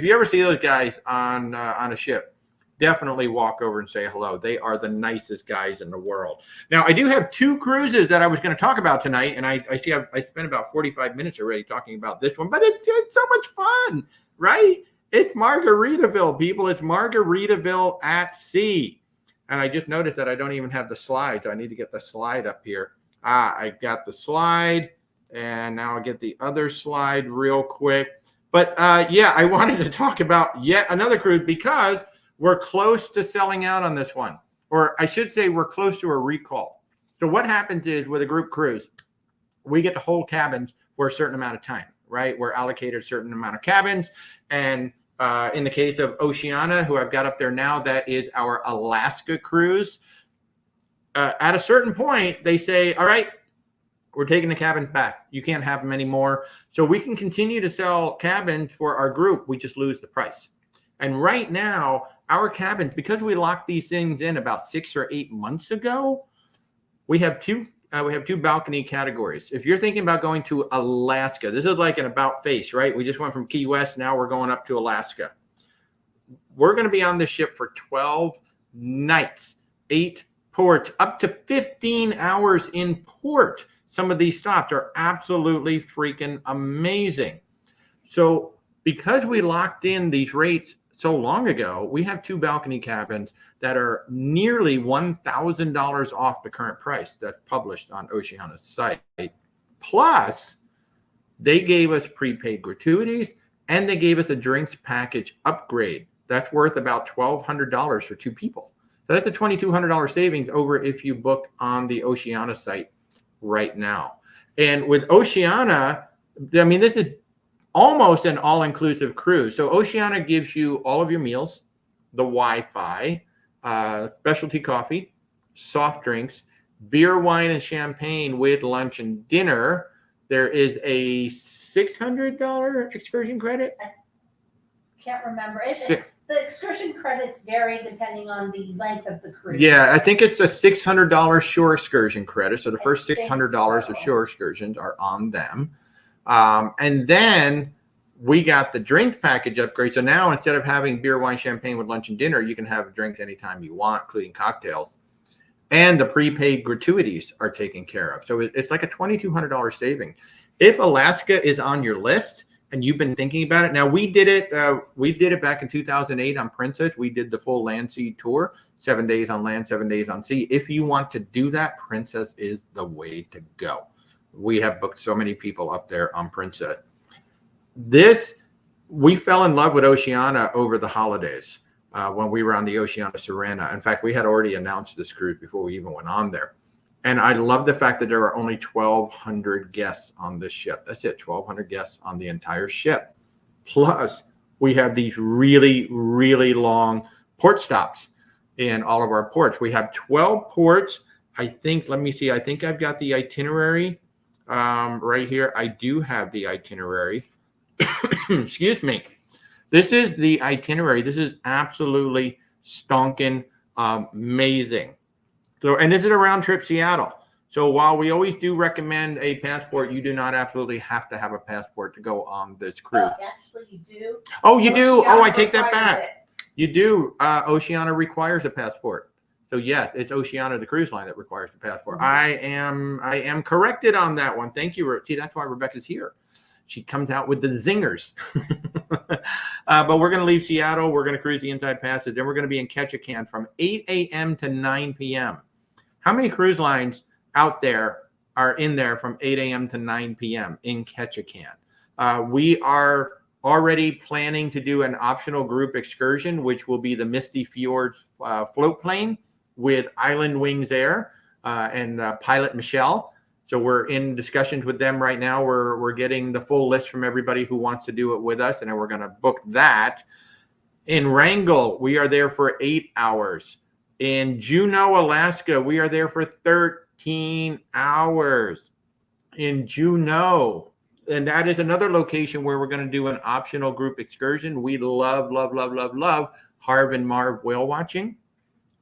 Speaker 1: you ever see those guys on a ship, definitely walk over and say hello. They are the nicest guys in the world. Now, I do have 2 cruises that I was going to talk about tonight, and I see I spent about 45 minutes already talking about this one, but it's so much fun, right? It's Margaritaville, people. It's Margaritaville at sea. And I just noticed that I don't even have the slide, so I need to get the slide up here. I got the slide, and now I'll get the other slide real quick. But I wanted to talk about yet another cruise because we're close to selling out on this one, or I should say we're close to a recall. So what happens is with a group cruise, we get to hold cabins for a certain amount of time, right? We're allocated a certain amount of cabins. And in the case of Oceana, who I've got up there now, that is our Alaska cruise. At a certain point, they say, all right, we're taking the cabins back. You can't have them anymore. So we can continue to sell cabins for our group. We just lose the price. And right now, our cabins, because we locked these things in about 6 or 8 months ago, we have two balcony categories. If you're thinking about going to Alaska, this is like an about face, right? We just went from Key West. Now we're going up to Alaska. We're going to be on the ship for 12 nights, 8 ports, up to 15 hours in port. Some of these stops are absolutely freaking amazing. So because we locked in these rates so long ago, we have 2 balcony cabins that are nearly $1,000 off the current price that's published on Oceana's site. Plus, they gave us prepaid gratuities and they gave us a drinks package upgrade. That's worth about $1,200 for 2 people. So that's a $2,200 savings over if you book on the Oceana site right now. And with Oceana, I mean, this is almost an all-inclusive cruise. So Oceana gives you all of your meals, the Wi-Fi, specialty coffee, soft drinks, beer, wine, and champagne with lunch and dinner. There is a $600 excursion credit.
Speaker 2: I can't remember. The excursion credits vary depending on the length of the cruise.
Speaker 1: Yeah, I think it's a $600 shore excursion credit. So the first $600
Speaker 2: so.
Speaker 1: of shore excursions are on them. And then we got the drink package upgrade. So now instead of having beer, wine, champagne with lunch and dinner, you can have a drink anytime you want, including cocktails. And the prepaid gratuities are taken care of. So it's like a $2,200 saving. If Alaska is on your list and you've been thinking about it, now we did it back in 2008 on Princess. We did the full land sea tour, 7 days on land, 7 days on sea. If you want to do that, Princess is the way to go. We have booked so many people up there on Princess. We fell in love with Oceana over the holidays when we were on the Oceana Serena. In fact, we had already announced this cruise before we even went on there. And I love the fact that there are only 1,200 guests on this ship. That's it, 1,200 guests on the entire ship. Plus, we have these really, really long port stops in all of our ports. We have 12 ports. I think, let me see, I think I've got the itinerary right here. I do have the itinerary. Excuse me. This is the itinerary. This is absolutely stonking amazing. So, and this is a round trip Seattle. So while we always do recommend a passport, you do not absolutely have to have a passport to go on this cruise.
Speaker 2: Well, actually, you do.
Speaker 1: Oh, you do?
Speaker 2: Oceana
Speaker 1: Oh, I take that
Speaker 2: requires
Speaker 1: back.
Speaker 2: it.
Speaker 1: You do. Oceana requires a passport. So yes, it's Oceana, the cruise line, that requires the passport.
Speaker 2: Mm-hmm.
Speaker 1: I am corrected on that one. Thank you. See, that's why Rebecca's here. She comes out with the zingers. But we're going to leave Seattle. We're going to cruise the Inside Passage. Then we're going to be in Ketchikan from 8 a.m. to 9 p.m. How many cruise lines out there are in there from 8 a.m. to 9 p.m. in Ketchikan? We are already planning to do an optional group excursion, which will be the Misty Fjords float plane with Island Wings Air and pilot Michelle. So we're in discussions with them right now. We're getting the full list from everybody who wants to do it with us, and then we're going to book that. In Wrangell, we are there for 8 hours. In Juneau, Alaska, we are there for 13 hours. In Juneau, and that is another location where we're going to do an optional group excursion. We love Harv and Marv whale watching.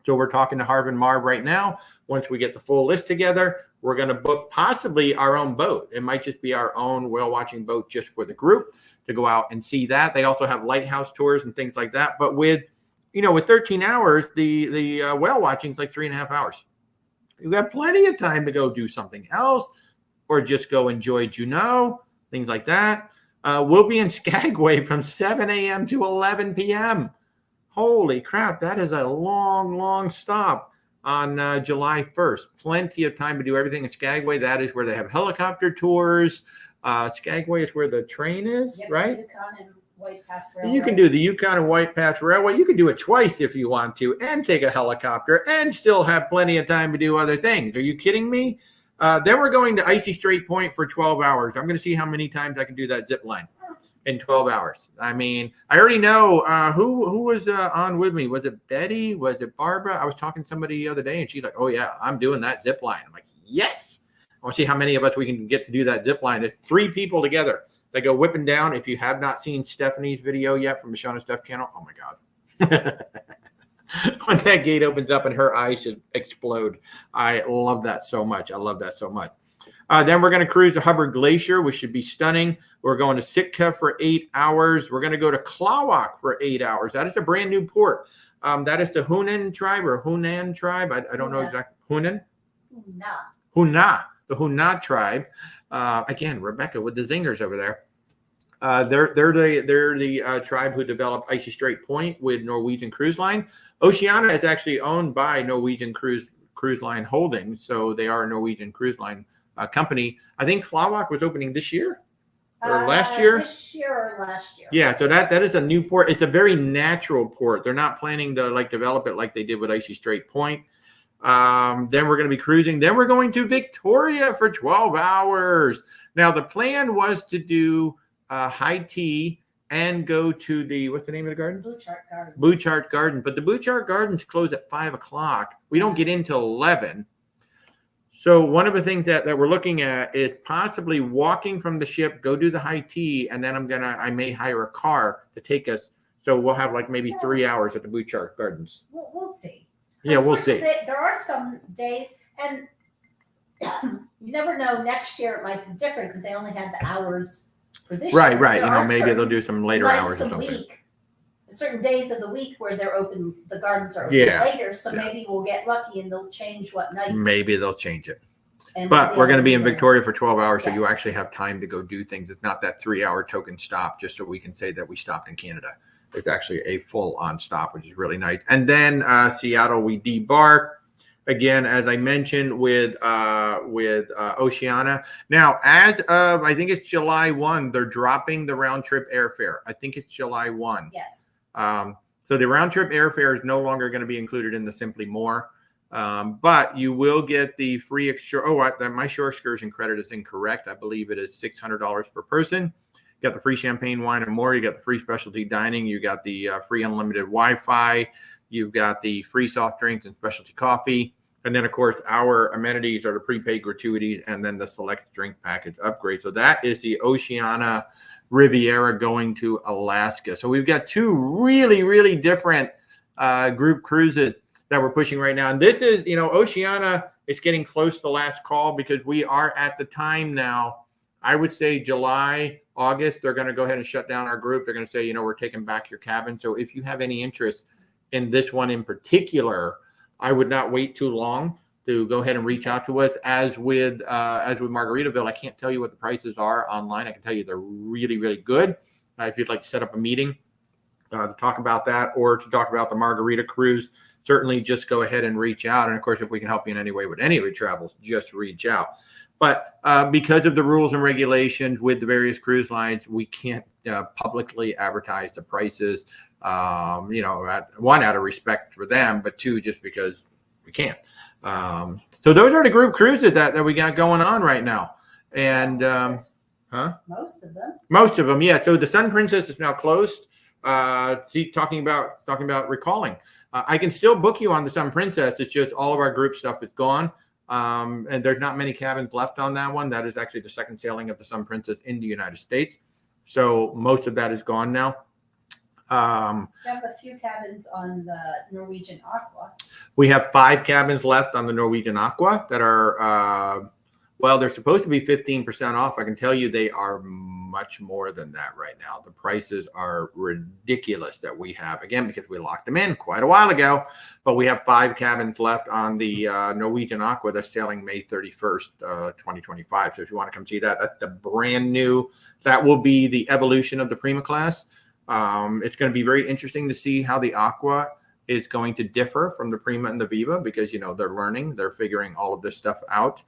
Speaker 1: So we're talking to Harv and Marv right now. Once we get the full list together, we're going to book possibly our own boat. It might just be our own whale watching boat just for the group to go out and see that. They also have lighthouse tours and things like that. But with 13 hours, the whale watching is like 3.5 hours. You've got plenty of time to go do something else or just go enjoy Juneau, things like that. We'll be in Skagway from 7 a.m. to 11 p.m. Holy crap, that is a long stop on July 1st. Plenty of time to do everything in Skagway. That is where they have helicopter tours. Skagway is where the train is, right?
Speaker 2: Yukon and White Pass Railway.
Speaker 1: You can do the Yukon and White Pass Railway. You can do it twice if you want to and take a helicopter and still have plenty of time to do other things. Are you kidding me? Then we're going to Icy Strait Point for 12 hours. I'm going to see how many times I can do that zip line in 12 hours. I mean, I already know who was on with me. Was it Betty? Was it Barbara? I was talking to somebody the other day, and she's like, oh, yeah, I'm doing that zip line. I'm like, yes. I want to see how many of us we can get to do that zip line. It's 3 people together. They go whipping down. If you have not seen Stephanie's video yet from the Shauna Steph channel, oh, my God. When that gate opens up and her eyes just explode. I love that so much. I love that so much. Then we're going to cruise the Hubbard Glacier, which should be stunning. We're going to Sitka for 8 hours. We're going to go to Klawak for 8 hours. That is a brand new port. That is the Hunan tribe or Hunan tribe. I don't know exactly. Hunan? Huna. The Huna tribe. Again, Rebecca with the zingers over there. They're the tribe who developed Icy Strait Point with Norwegian Cruise Line. Oceania is actually owned by Norwegian Cruise Line Holdings, so they are a Norwegian Cruise Line company. I think Klawak was opening this year or last year.
Speaker 2: This year or last year.
Speaker 1: Yeah, so that is a new port. It's a very natural port. They're not planning to like develop it like they did with Icy Strait Point. Then we're going to be cruising. Then we're going to Victoria for 12 hours. Now the plan was to do high tea and go to the, what's the name of the garden?
Speaker 2: Bouchart Gardens.
Speaker 1: Bouchart Garden. But the Bouchart Gardens close at 5 o'clock. We don't get in till 11. So one of the things that we're looking at is possibly walking from the ship, go do the high tea, and then I may hire a car to take us. So we'll have like maybe 3 hours at the Bouchart Gardens.
Speaker 2: We'll see.
Speaker 1: Yeah, we'll see.
Speaker 2: There are some days, and you never know. Next year it might be different because they only had the hours for this year.
Speaker 1: Right. You know, maybe they'll do some later hours or something.
Speaker 2: Certain days of the week where they're open, the gardens are open later. So maybe we'll get lucky and they'll change what nights.
Speaker 1: Maybe they'll change it. But we're going to be in Victoria for 12 hours, so you actually have time to go do things. It's not that 3 hour token stop just so we can say that we stopped in Canada. It's actually a full on stop, which is really nice. And then Seattle, we debark. Again, as I mentioned with Oceania. Now, as of, I think it's July 1, they're dropping the round trip airfare. I think it's July 1.
Speaker 2: Yes.
Speaker 1: So the round trip airfare is no longer going to be included in the Simply More. But you will get the free my shore excursion credit is incorrect. I believe it is $600 per person. You got the free champagne, wine, and more. You got the free specialty dining. You got the free unlimited Wi-Fi. You've got the free soft drinks and specialty coffee. And then, of course, our amenities are the prepaid gratuities and then the select drink package upgrade. So that is the Oceania Riviera going to Alaska. So we've got two really, really different group cruises that we're pushing right now. And this is, Oceania is getting close to the last call because we are at the time now, I would say July, August, they're going to go ahead and shut down our group. They're going to say, we're taking back your cabin. So if you have any interest in this one in particular, I would not wait too long to go ahead and reach out to us. As with Margaritaville, I can't tell you what the prices are online. I can tell you they're really, really good. If you'd like to set up a meeting to talk about that or to talk about the Margarita cruise, certainly just go ahead and reach out. And of course, if we can help you in any way with any of your travels, just reach out. But because of the rules and regulations with the various cruise lines, we can't publicly advertise the prices. One, out of respect for them, but two, just because we can't. So those are the group cruises that we got going on right now. And
Speaker 2: most of them,
Speaker 1: yeah. So the Sun Princess is now closed. Talking about recalling. I can still book you on the Sun Princess. It's just all of our group stuff is gone. And there's not many cabins left on that one. That is actually the second sailing of the Sun Princess in the United States. So most of that is gone now.
Speaker 2: We have a few cabins on the Norwegian Aqua.
Speaker 1: We have 5 cabins left on the Norwegian Aqua that are, they're supposed to be 15% off. I can tell you they are much more than that right now. The prices are ridiculous that we have, again, because we locked them in quite a while ago. But we have 5 cabins left on the Norwegian Aqua that's sailing May 31st, 2025. So if you want to come see that, that's the brand new. That will be the evolution of the Prima class. It's going to be very interesting to see how the Aqua is going to differ from the Prima and the Viva because, they're learning, they're figuring all of this stuff out.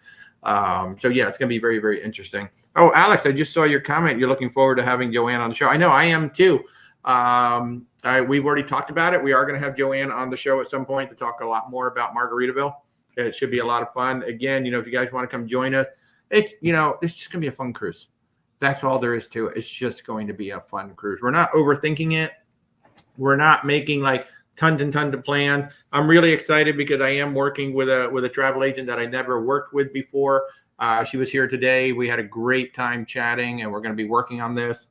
Speaker 1: So yeah, it's going to be very, very interesting. Oh, Alex, I just saw your comment. You're looking forward to having Joanne on the show. I know I am too. We've already talked about it. We are going to have Joanne on the show at some point to talk a lot more about Margaritaville. It should be a lot of fun. Again, if you guys want to come join us, it's just going to be a fun cruise. That's all there is to it. It's just going to be a fun cruise. We're not overthinking it. We're not making like tons and tons of plans. I'm really excited because I am working with a travel agent that I never worked with before. She was here today. We had a great time chatting, and we're going to be working on this.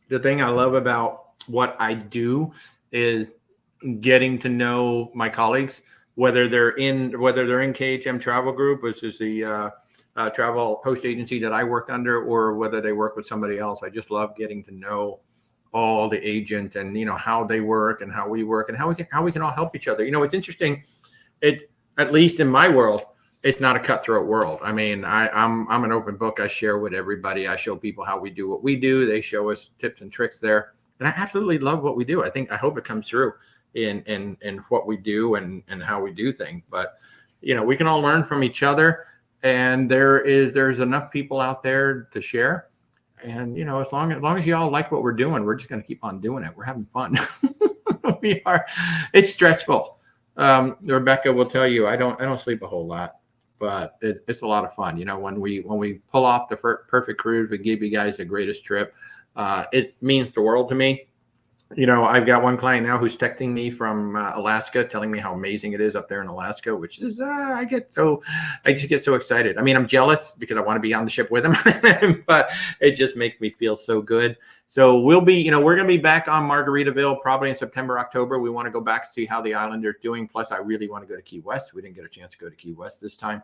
Speaker 1: The thing I love about what I do is getting to know my colleagues, whether they're in KHM Travel Group, which is the travel host agency that I work under, or whether they work with somebody else. I just love getting to know all the agents and how they work and how we work and how we can all help each other. It's interesting. At least in my world, it's not a cutthroat world. I mean, I'm an open book. I share with everybody. I show people how we do what we do. They show us tips and tricks there, and I absolutely love what we do. I hope it comes through in what we do and how we do things. But we can all learn from each other, and there's enough people out there to share. And as long as y'all like what we're doing, we're just going to keep on doing it. We're having fun. We are. It's stressful. Rebecca will tell you I don't sleep a whole lot, but it's a lot of fun. When we pull off the perfect cruise, we give you guys the greatest trip. It means the world to me. I've got one client now who's texting me from Alaska, telling me how amazing it is up there in Alaska, which is I just get so excited. I mean, I'm jealous because I want to be on the ship with him, but it just makes me feel so good. So we'll be, we're going to be back on Margaritaville probably in September, October. We want to go back and see how the island are doing. Plus, I really want to go to Key West. We didn't get a chance to go to Key West this time.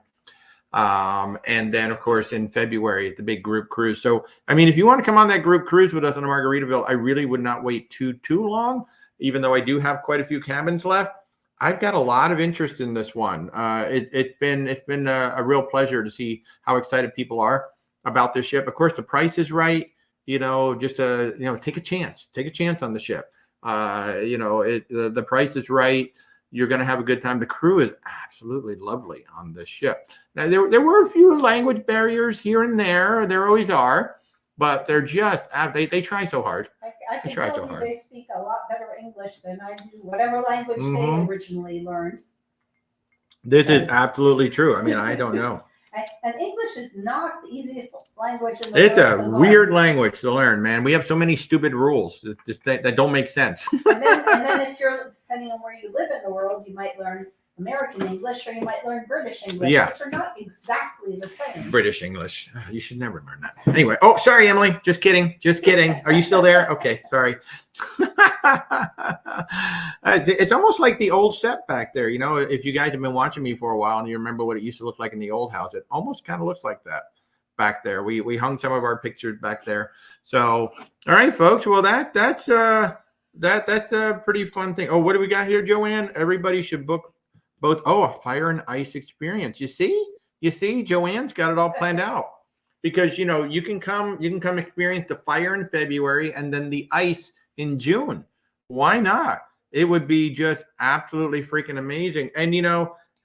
Speaker 1: And then of course in February the big group cruise. So I mean, if you want to come on that group cruise with us on Margaritaville, I really would not wait too long, even though I do have quite a few cabins left. I've got a lot of interest in this one. It's been a real pleasure to see how excited people are about this ship. Of course, the price is right. Just take a chance on the ship. The price is right. You're going to have a good time. The crew is absolutely lovely on this ship. Now, there were a few language barriers here and there. There always are, but they're just, they try so hard.
Speaker 2: I can tell you they speak a lot better English than I do, whatever language they originally learned.
Speaker 1: This is absolutely true. I mean, I don't know.
Speaker 2: And English is not the easiest language in the world.
Speaker 1: It's a weird language to learn, man. We have so many stupid rules that don't make sense.
Speaker 2: and then if you're, depending on where you live in the world, you might learn American English or you might learn British English, which are not exactly the same.
Speaker 1: British English. You should never learn that. Anyway. Oh, sorry, Emily. Just kidding. Are you still there? Okay. Sorry. It's almost like the old set back there. If you guys have been watching me for a while and you remember what it used to look like in the old house, it almost kind of looks like that back there. We hung some of our pictures back there. So, all right, folks. Well, that's a pretty fun thing. Oh, what do we got here, Joanne? Everybody should book both. Oh, a fire and ice experience. You see, Joanne's got it all planned out because you can come experience the fire in February and then the ice in June. Why not? It would be just absolutely freaking amazing. And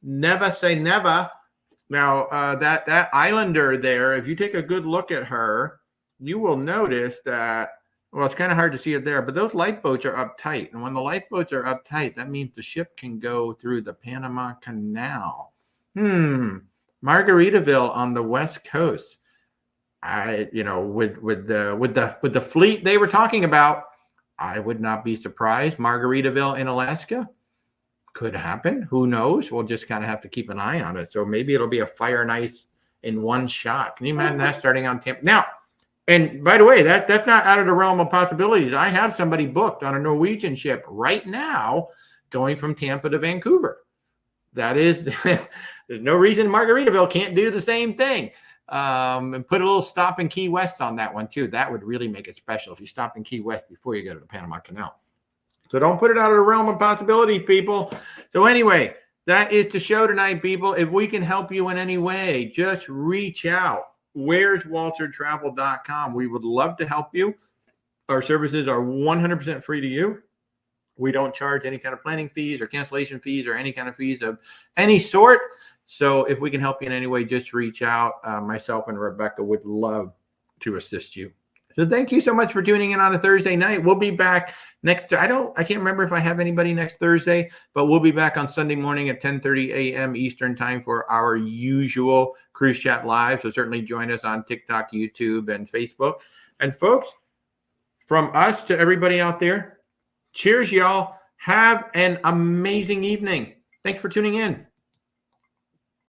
Speaker 1: never say never. Now that islander there, if you take a good look at her, you will notice that. Well, it's kind of hard to see it there, but those lifeboats are uptight. And when the lifeboats are uptight, that means the ship can go through the Panama Canal. Margaritaville on the West Coast. With the fleet they were talking about, I would not be surprised. Margaritaville in Alaska could happen. Who knows? We'll just kind of have to keep an eye on it. So maybe it'll be a fire and ice in one shot. Can you imagine that starting on Tampa? Now, and by the way, that's not out of the realm of possibilities. I have somebody booked on a Norwegian ship right now going from Tampa to Vancouver. That is, there's no reason Margaritaville can't do the same thing. And put a little stop in Key West on that one too. That would really make it special if you stop in Key West before you go to the Panama Canal. So don't put it out of the realm of possibility, people. So anyway, that is the show tonight, people. If we can help you in any way, just reach out. Where's WalterTravel.com. We would love to help you. Our services are 100% free to you. We don't charge any kind of planning fees or cancellation fees or any kind of fees of any sort. So if we can help you in any way, just reach out. Myself and Rebecca would love to assist you. So thank you so much for tuning in on a Thursday night. We'll be back next. I can't remember if I have anybody next Thursday, but we'll be back on Sunday morning at 10:30 a.m. Eastern time for our usual Cruise Chat Live. So certainly join us on TikTok, YouTube, and Facebook. And folks, from us to everybody out there, cheers, y'all. Have an amazing evening. Thanks for tuning in.